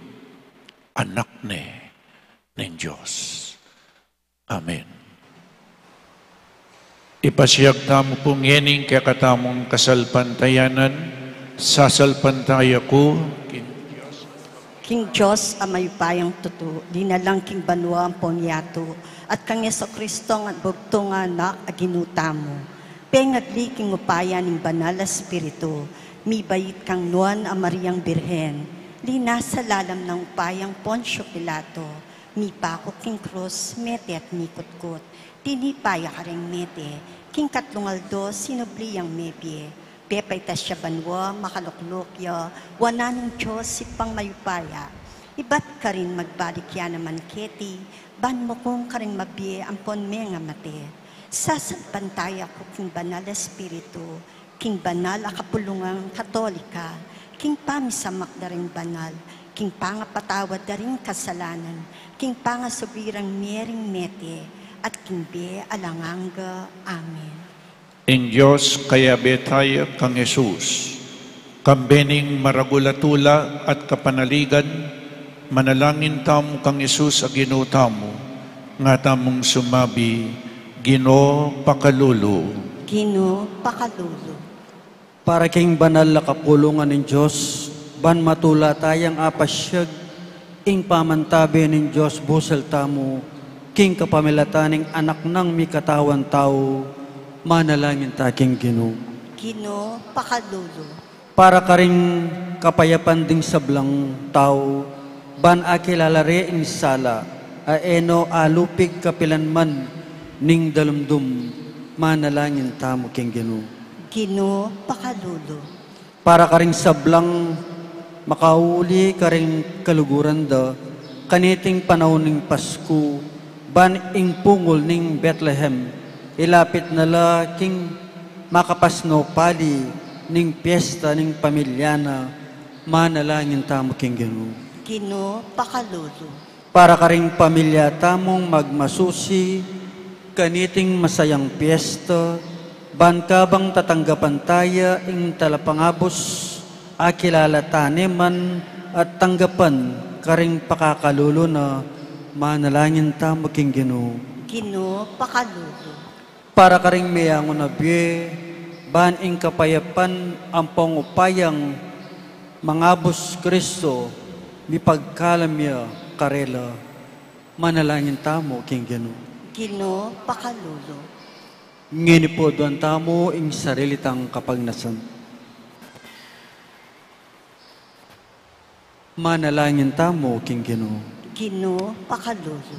anak ng Diyos. Amen. Ipasiyag tamo pong yening kaya katamong kasalpantayanan, sasalpantaya ko, King Diyos, amayupayang tuto, dinalang King Banwa ang ponyato, at kang Yeso Kristo ang bugto nga anak aginuta mo. Pengagli king upaya ning banal na spiritu, mibayit kang nuan a Mariang Birhen, lina sa lalam ng upayang Poncio Pilato, mipako king krus, mete at mikutkot, tinipaya ka ring mete, king katlungaldo, sinubli ang mebye, pepay tas siya banwa, makaluklukya, wana ng Diyos si pang mayupaya. Iba't ka rin magbalik yan naman keti, ban mo kong ka rin mabye ang ponme nga mate. Sasampantaya ko king banal na espiritu, king banal a kapulungang katolika, king pamisamak na rin banal, king pangapatawad na rin kasalanan, king pangasubirang mering mete, at king be alanganga. Amen. ing Diyos kaya betaya kang Jesus, kambening maragulatula at kapanaligan, manalangin tamo kang Jesus a ginutamo, nga tamong sumabi, Gino pakalulu. Gino pakalulu. Para king banal na kapulungan ng Diyos, ban matula tayang apasyag, ing pamantabi ng Diyos busel tamo, king kapamilataning anak ng mikatawan tao, manalangin ta king Gino. Gino pakalulu. Para ka ring kapayapan ding sablang tao, ban akilalare ing sala, aeno alupig kapilanman, ning dalumdum, manalangin tamo king Gino. Gino pakalulu. Para ka ring sablang makauli ka ring kaluguran da, kaniting panahon ning Pasko, ban ing pungol ning Bethlehem, ilapit nala king makapasno pali ning piyesta ning pamilyana, manalangin tamo king Gino. Gino pakalulu. Para ka ring pamilya tamong magmasusi, kaniting masayang piyesta, ban kabang tatanggapan taya ing talapangabos, akilala taneman at tanggapan karing pakakalulo na manalangin ta maging Ginoo. Ginoo, pakalulo. Para karing mayangon na biye, ban ing kapayapan ang pangupayang mangabos Kristo, mi pagkalamya karela, manalangin ta mo king Ginoo. Ginoo, pakalulo. Nginipoduan tamo ing sarilitang kapagnasan. Manalangin tamo king Ginoo. Ginoo, pakalulo.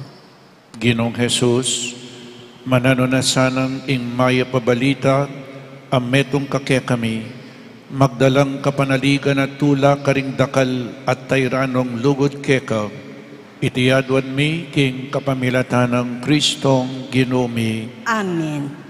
Ginong Jesus, mananonasanang ing maya pabalita, ametong kake kami, magdalang kapanaligan at tula karing dakal at tayranong lugod keka, itiyadwan mi king kapamilatan ng Kristong Ginoomi. Amen.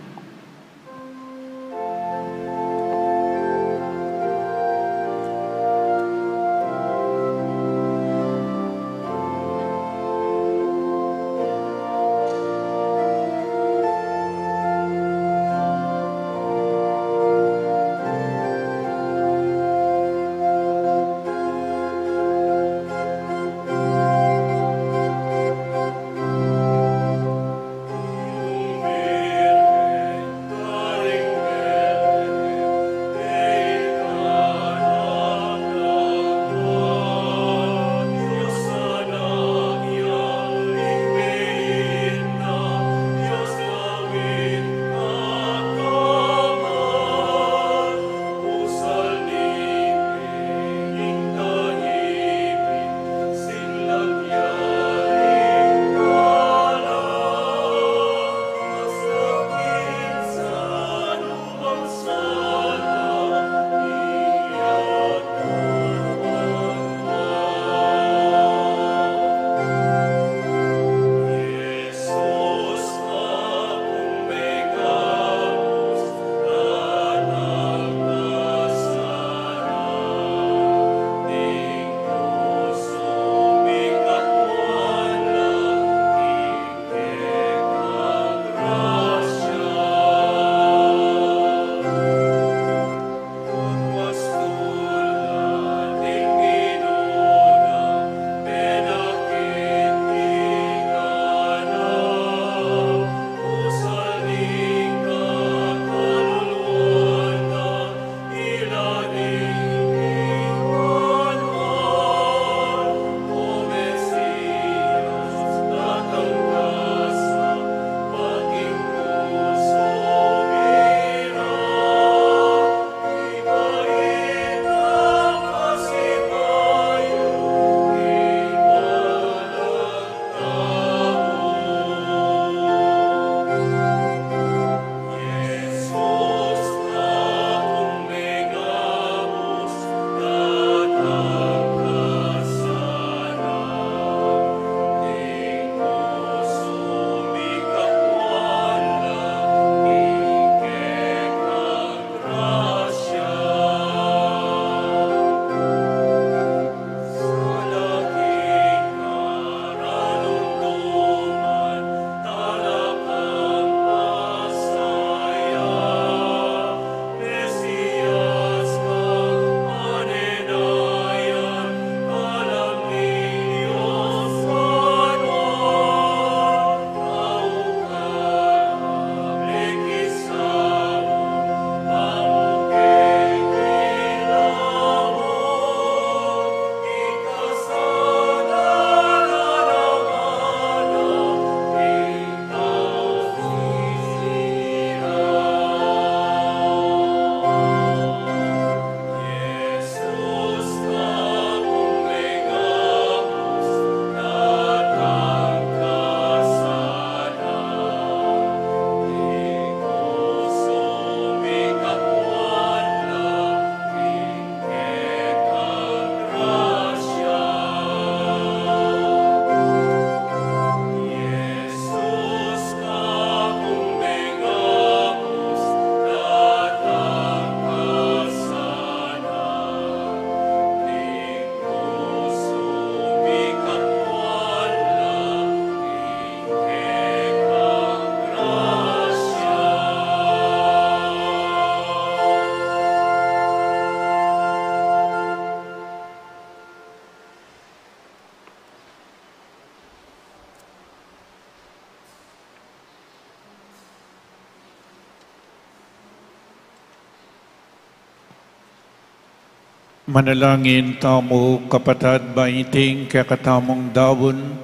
Manalangin tamo kapatad baiting kakatamong dawon,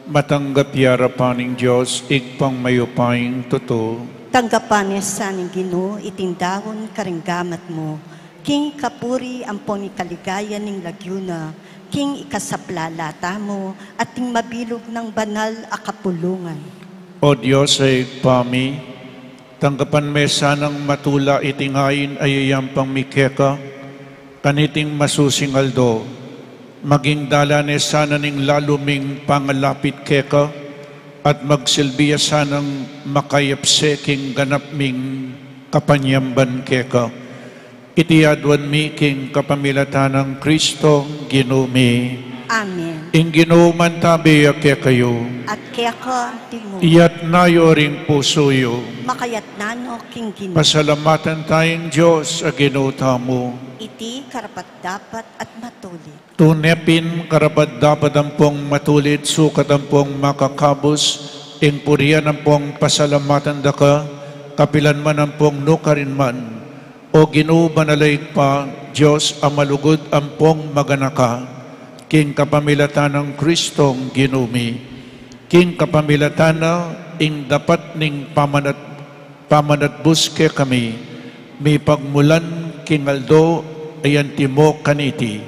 matanggap yara paning Diyos, igpang mayupaing totoo. Tanggapan niya sa ning Ginoo itindawon karinggamat mo. King kapuri ampon ikaligaya ning lagyuna, king ikasaplalata mo, at ting mabilog ng banal a kapulungan. O Diyos ay pami, tanggapan me sanang matula itingayin ayayam pang mikeka, kaniting masusingaldo, maging dalane sana ning laluming pangalapit keka, at magsilbiya sanang makayapse king ganap ming kapanyamban keka. Itiyadwan mi king kapamilatan ng Kristo ginumi. Amen. Ing ginuman tabi kaya kayo, At kaya ka timo, iyat nayo ring pusoyo. makayat nano king Ginoo. Pasalamatan tayong Diyos a ginuta mo. Iti karapat dapat at matulit. Tunepin karapat dapat ang pong matulit, sukat ang pong makakabos, ing puriyan ang pong pasalamatan daka, kapilan man ang pong nukarin man, o Ginoo banalay pa, Diyos ang malugod ang pong maganaka, king kapamilatan ng Kristong ginumi, king kapamilatan na ing dapat ning pamanatbus ke kami, may pagmulan king aldo ayan timo kaniti,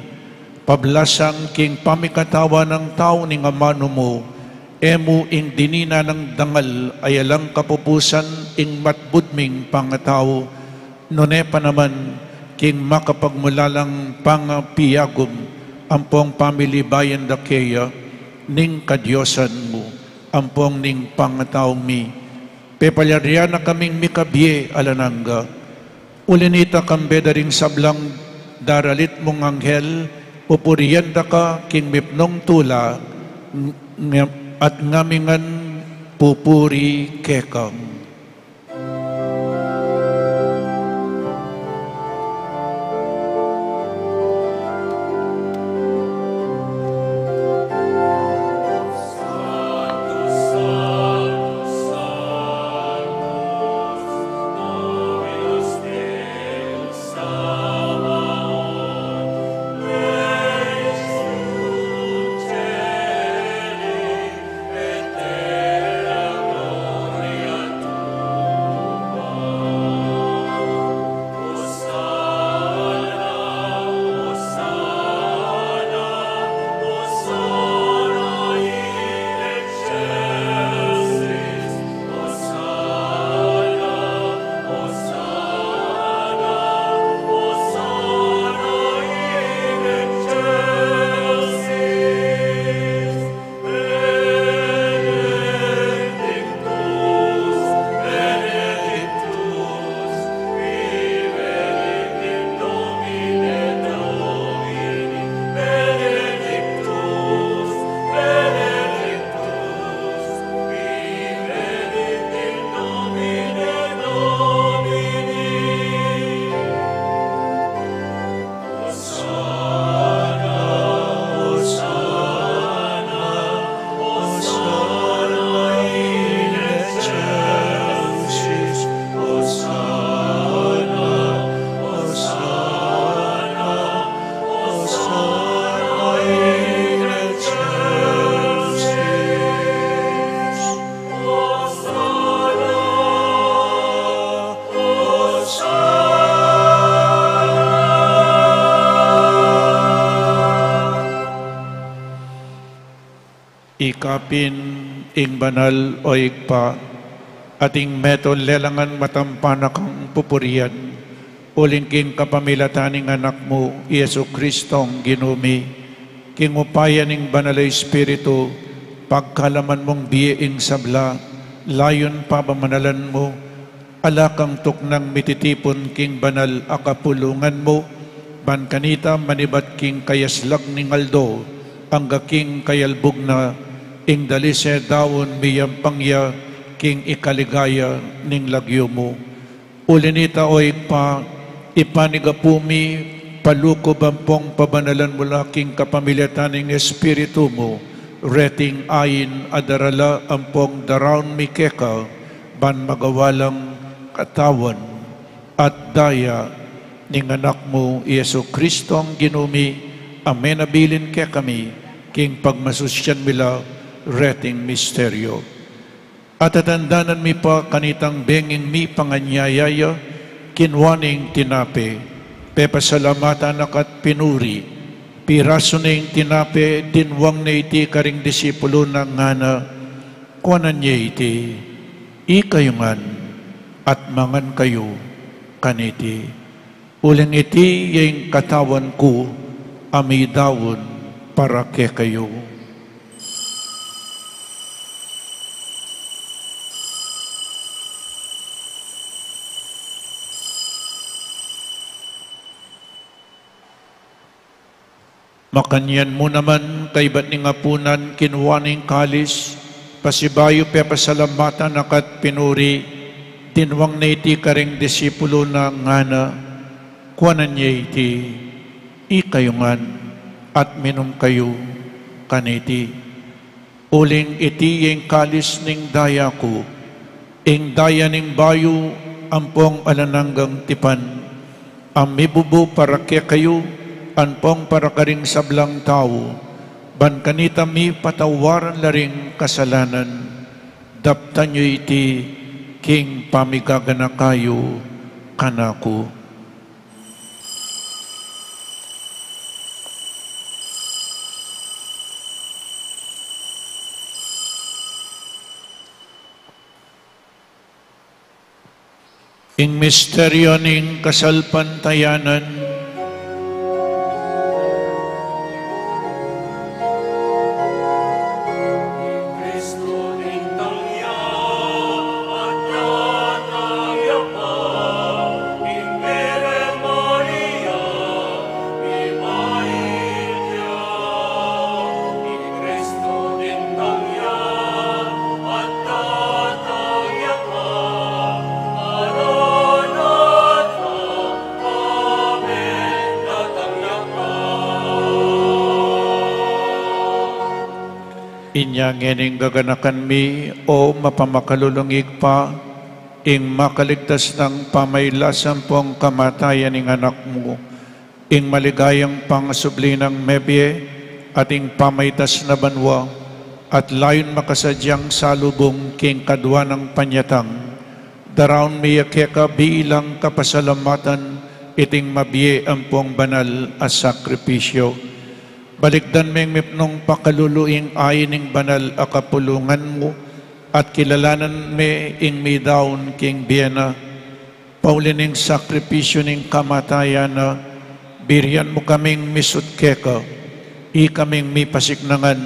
pablasang king pamikatawa ng tao ning amano mo, emu ing dinina ng dangal ayalang kapupusan ing matbudming pangatao, nune pa naman king makapagmulalang pangapiyagom ampong pamilibayan da keya ning kadyosan mo, ampong ning pangataong mi. Pepalyarya na kaming mikabye alananga, ulinita kambeda ring sablang daralit mong anghel, pupuriyan da ka king mipnong tula, at ngamingan pupuri kekang. Ikapin ing banal o ikpa, ating metol lelangan matampanak ang pupurian, uling king kapamilataning anak mo, Yesu Kristong ginumi, king upayan ing banal Espiritu, pagkalaman mong biyeing sabla, layon pabamanalan mo, alakang tuknang mititipon king banal akapulungan mo, ban kanita manibat king kayaslag ning aldo, ang king kayalbog na ing dalise dawon miyang pangya king ikaligaya ning lagyo mo. Ulinita o ipanigapumi palukob ang pong pabanalan mula king kapamilatan ning Espiritu mo, reting ayin adarala ang pong daraon mikeka, ban magawalang katawan at daya ning anak mo, Yesu Kristo ang ginumi, amen abilin kaya kami, king pagmasusyan mila, reting misteryo. At atandanan mi pa kanitang benging mi panganyayaya, kinwaning tinape, pepasalamatan akat pinuri, piraso na yung tinape, dinwang na iti karing disipulo ng ngana, kuanan niya iti, ikayungan, at mangan kayo kaniti. Uling iti yung katawan ko, amidawon para ke kayo. Makanyan mo naman kay ba't ni ngapunan kinwaning kalis, pasibayo pepasalamatan akat pinuri, dinwang na iti karing disipulo na ngana, kuanan niya iti, ikayungan at minum kayo kaniti. Uling iti yung kalis ning daya ko, ing daya ning bayo, ampong alananggang tipan, amibubo para kaya kayo, anpong para karing sablang tao, ban kanita mi patawaran laring kasalanan, daptan nyo iti, king pamigagana kayo, kanako. Ing misteryo ning kasalpantayanan, inyang ining gaganakan mi o mapamakalulungig pa, ing makaligtas ng pamaylasan pong kamatayan ng anak mo, ing maligayang pangasubli ng mebye, at ing pamaytas na banwa, at layon makasadyang salubong king kadwa ng panyatang, daraon mi yakeka bilang kapasalamatan, iting mabye ang pong banal as sakripisyo. Balikdan meng mipnong pakaluluing ayining banal akapulungan mo, at kilalanan me ing mi daon king Biena, paulining sakripisyo ning kamatayan na, biryan mo kaming misutkeka, i kaming mi pasignangan,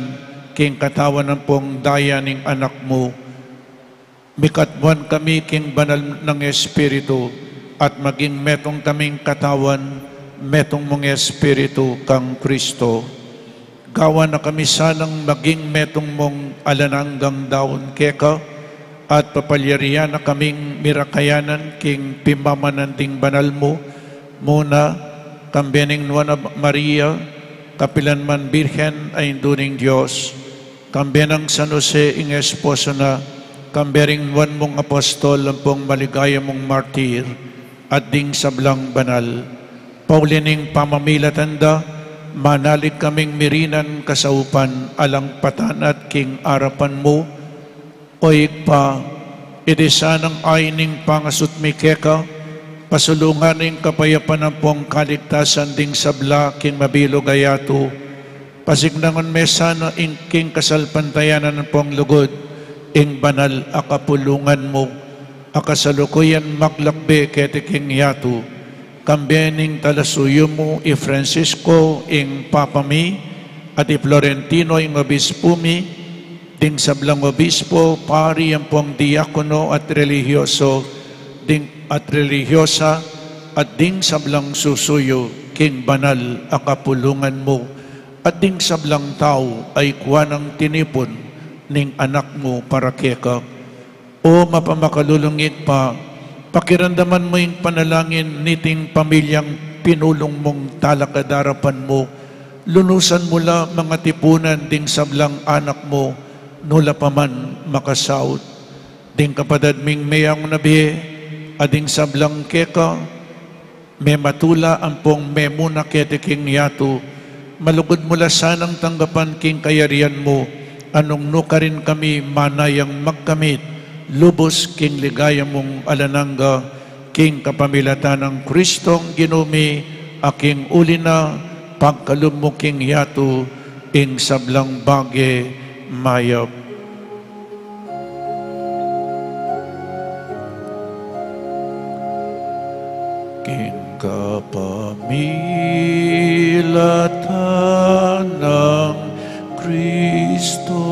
king katawan ng pong daya ning anak mo, mikatbuan kami king banal ng Espiritu, at maging metong kaming katawan, metong mong Espiritu kang Kristo. Gawa na kami sanang maging metong mong alananggang daon keka, at papalyarian na kaming mirakayanan king pimamananting banal mo, muna kambianing nuwan na Maria, kapilan man Birhen ay induning Diyos, kambianang San Jose ing esposo na, kambiaring nuwan mong apostol, ang pong maligaya mong martir, at ding sablang banal, paulining pamamilatanda, manalig kaming mirinan kasaupan, alang patanat king arapan mo, oig pa, idisanang ayning pangasut mikeka, pasulungan ing kapayapan ng pong kaligtasan ding sabla king mabilo gayato, pasignangon mesana ing king kasalpantayanan ng pong lugod, ing banal akapulungan mo, akasalukuyan maklakbe kete king yato, kambening talasuyo mo i Francisco ing Papa mi, at i Florentino ing obispo mi, ding sablang obispo, pari ang pong diakono at religyoso, ding at religyosa, at ding sablang susuyo, king banal akapulungan mo, at ding sablang tao ay kuwanang tinipon ning anak mo para keka. O mapamakalulungig pa, pakiramdaman mo yung panalangin niting pamilyang pinulong mong talakadarapan mo, lunusan mula mga tipunan ding sablang anak mo, nula pa man makasaot, ding kapadad ming mayang nabi, ading sablang keka, me matula ampong memuna kete king yato, malugod mula sanang tanggapan king kayarian mo, anong nukarin kami manayang magkamit, lubos king ligaya mong alanangga, king kapamilatan ng Kristong ginumi, aking uli na, pagkalum mo king yato, ing sablang bage mayap. King kapamilatan ng Kristo,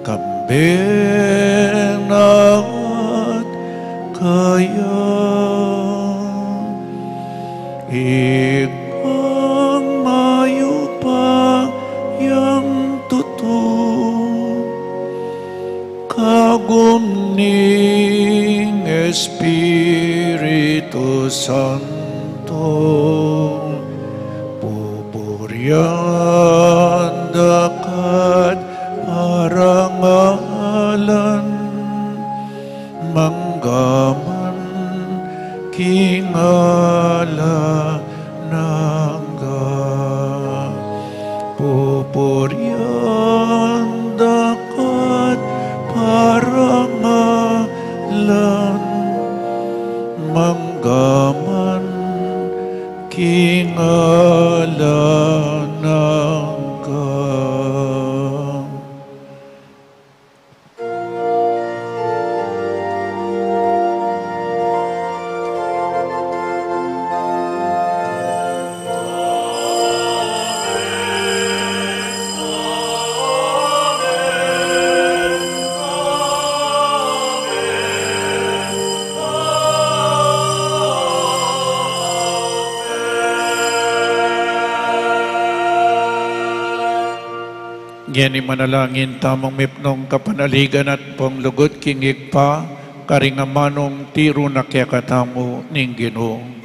kambing at kaya, ikang mayo pa yang tuto, kagumning Espiritu Santo, pupuryan dakat parangalan, manggaman kingala nangga, pupuryan dakat parangalan, manggaman kingala nangga. Ngeni manalangin tamang mipnong kapanaligan at panglugod kingig pa, karingamanong tiro na kaya katamo ning Ginoo.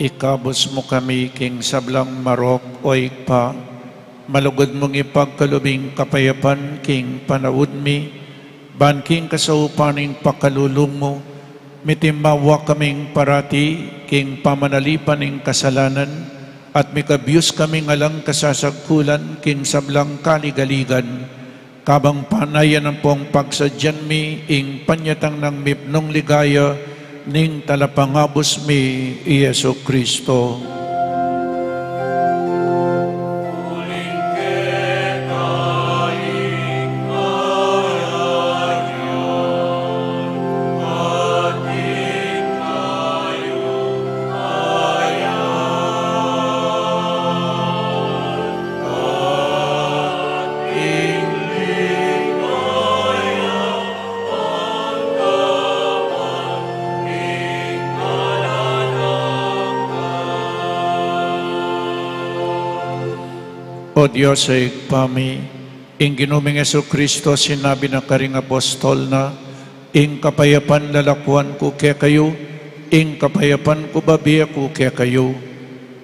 Ikabos mo kami king sablang marok o ikpa, malugod mong ipagkalubing kapayapan king panawod mi, ban king kasaupaning pakalulong mo, mitimawa kaming parati king pamanalipan ing kasalanan, at mikabiyos kaming alang kasasagkulan king sablang kaligaligan, kabang panayan ang pong pagsadyan mi ing panyatang ng mipnong ligaya, ning talapangabos mi Yesu Kristo. O Diyos ay pami, ing ginuming Yesu Kristo sinabi na karing apostol na, ing kapayapan lalakwan ko kaya kayo, ing kapayapan ko babiya ko kaya kayo.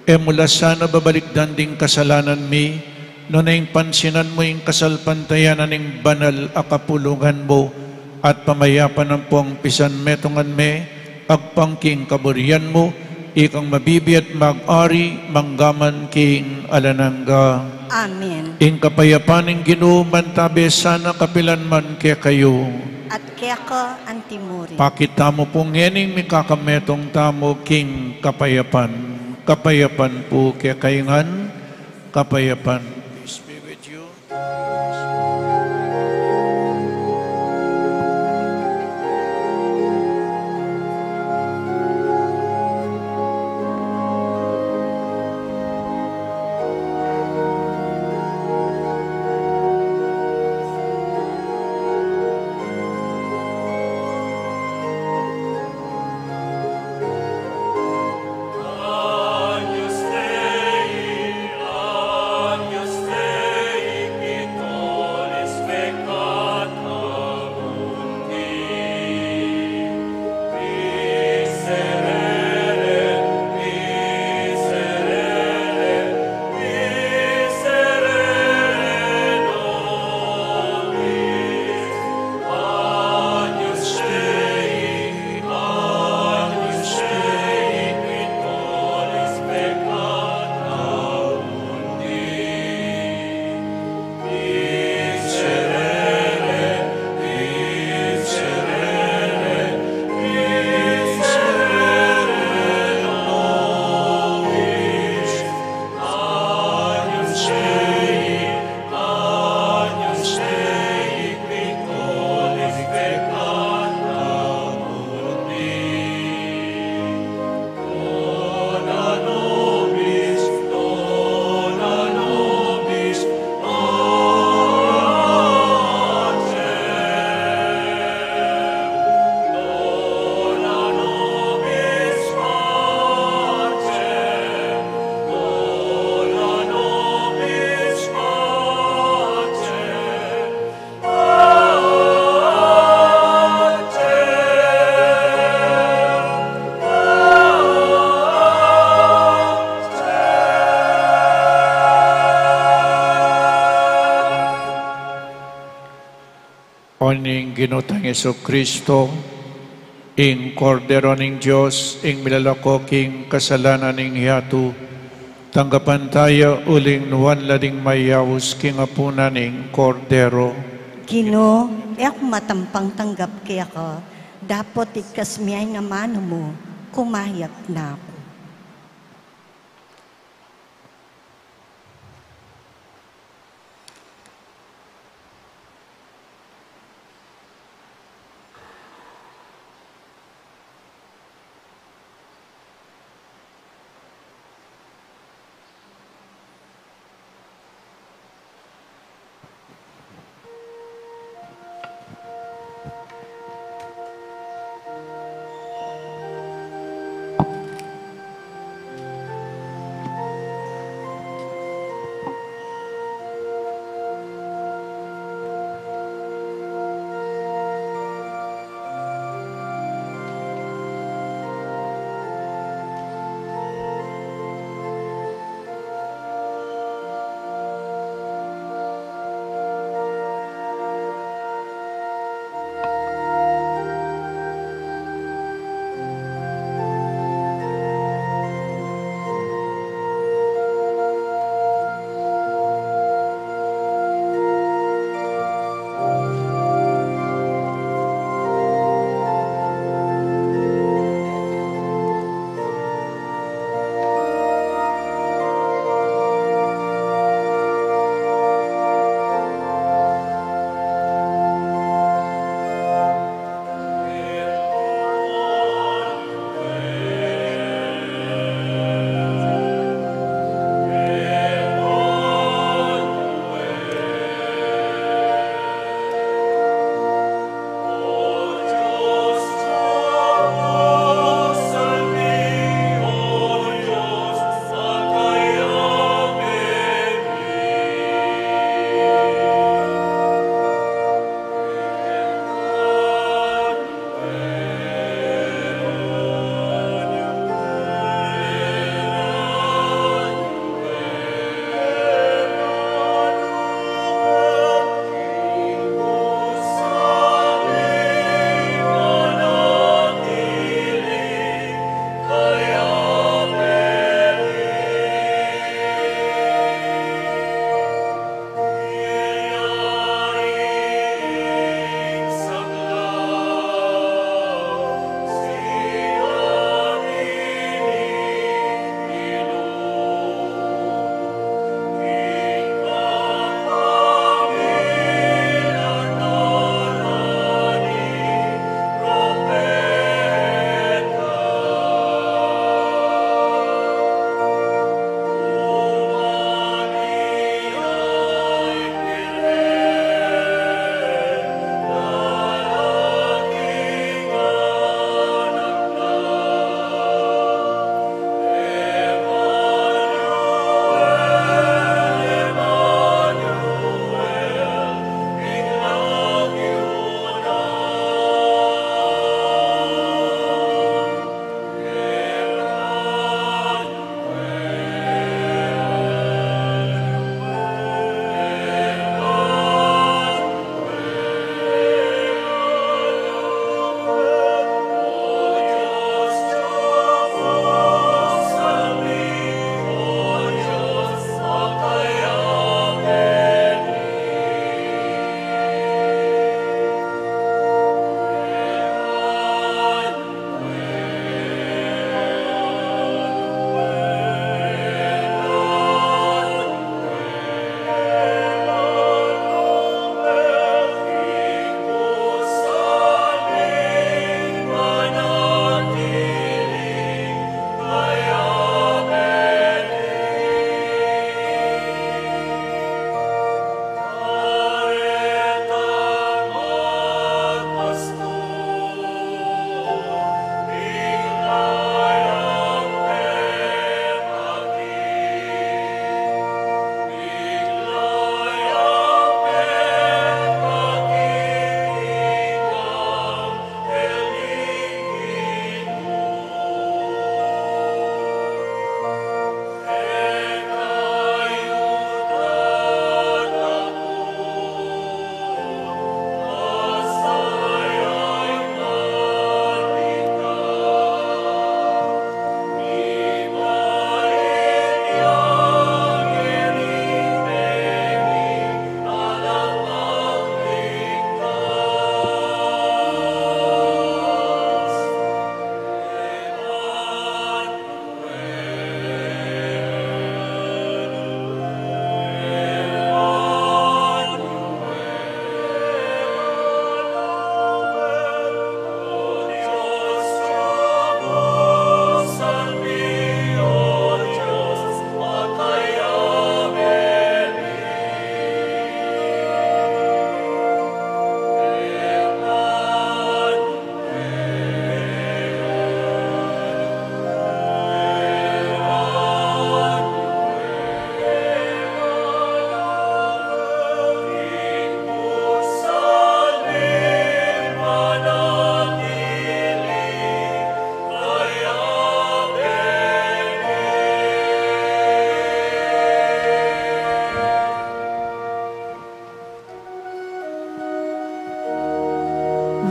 E mula sana babalikdan ding kasalanan mi, no na ing pansinan mo ing kasalpantayanan ing banal akapulungan mo, at pamayapan ng pong pisan metongan me, agpangking kaburian mo, ikang mabibiyat mag-ari, manggaman king alanangga. Amen. Ing kapayapan ing ginuman tabi sana kapilan man kaya kayo. At kaya ko antimuri. Pakita mo po ngening may kakametong tamo king kapayapan. Kapayapan po kaya kayangan, kapayapan. Peace be with you. Oning ginutang Yesu Kristo, ing kordero ning Diyos, ing milalako king kasalanan ning hiyatu, tanggapan tayo uling nuwan lading mayawus king apuna ning kordero. Gino, ako matampang tanggap kaya ko, dapat ikasmiyay nga mano mo, kumayat na ako.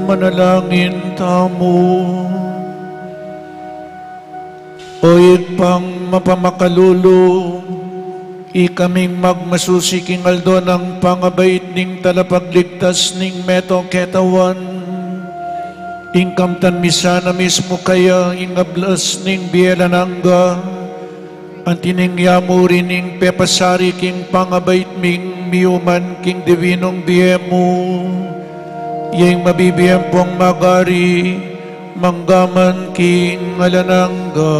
manalangin tamo. O pang mapamakalulo, ikaming magmasusiking aldo ng pangabait ning talapagligtas ning meto ketawan. Ingkamtan misana mismo kaya ingablas ning bielanangga. Antining yamuri ning pepasari king pangabait ming miuman king divinong biemo. Yang mabibiyang pong magari, manggaman king alanangga.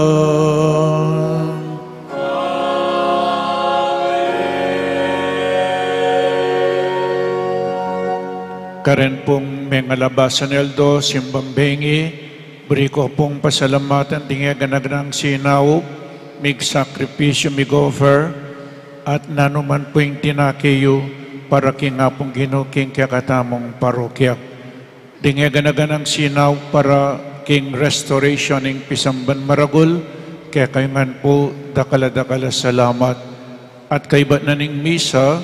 Karen pong mengalabasan eldo, simbang bengi, beri ko pong pasalamatan tingga ganagnang sinaw, mig sakripisyo, mig offer, at nanuman po yung tinakiyo para king apong ginuking kakatamong parokya. Tingga ganaganang sinaw para king restoration ng pisamban maragul, kaya kayangan po dakala-dakala salamat. At kaibat na ning misa,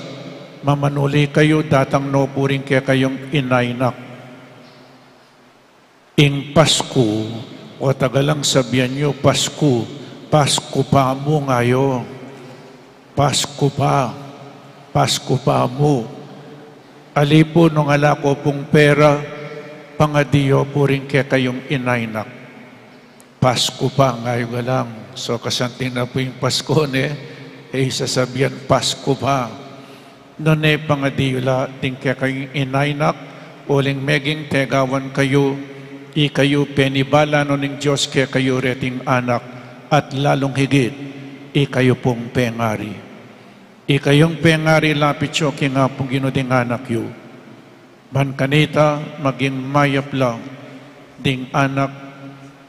mamanuli kayo, datang no puring kaya kayong inainak. Ing Pasko, o tagalang sabihan nyo, Pasko, Pasko pa mo ngayo. Pasko pa mo. Alipo nung alako pong pera, pangadiyo puring kaya kayong inainak. Pasko pa ngayon lang. So kasanting na po yung Pasko sasabihan, Pasko pa. Noon pangadiyo ting kaya kayong inainak, uling meging tegawan kayo, ikayo penibala no ning Diyos kaya kayo reting anak, at lalong higit, ikayo pong pengari. Ikayong pengari lapit siyo nga pong ginuding anak yu. Man kanita, maging mayap lang, ding anak,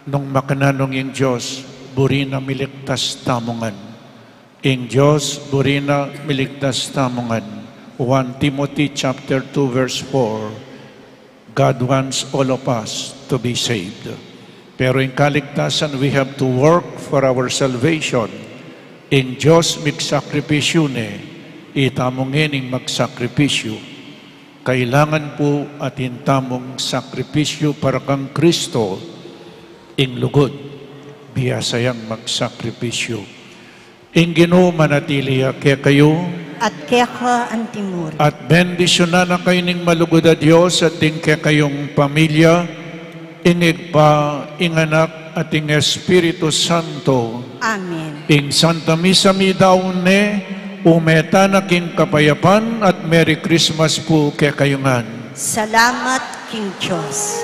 nung makananong yung Diyos, burina miligtas tamungan. Ing Diyos, burina miligtas tamungan. 1 Timothy chapter 2 verse 4, God wants all of us to be saved. Pero in kaligtasan, we have to work for our salvation. In Diyos magsakripisyo itamongin ing magsakripisyo. Kailangan po atin tamong sakripisyo para kang Kristo, ing lugod, biyasayang magsakripisyo. Ing Ginoo manatiliya kaya kayo, at kaya ka antimur. at bendisyonan na kayo ning malugod a Diyos at ing kaya kayong pamilya, ingig pa, ing anak at ing Espiritu Santo. Amen. Ing Santa Misa mi daon umeta na king kapayapan at Merry Christmas po kaya kayongan. Salamat, King Diyos.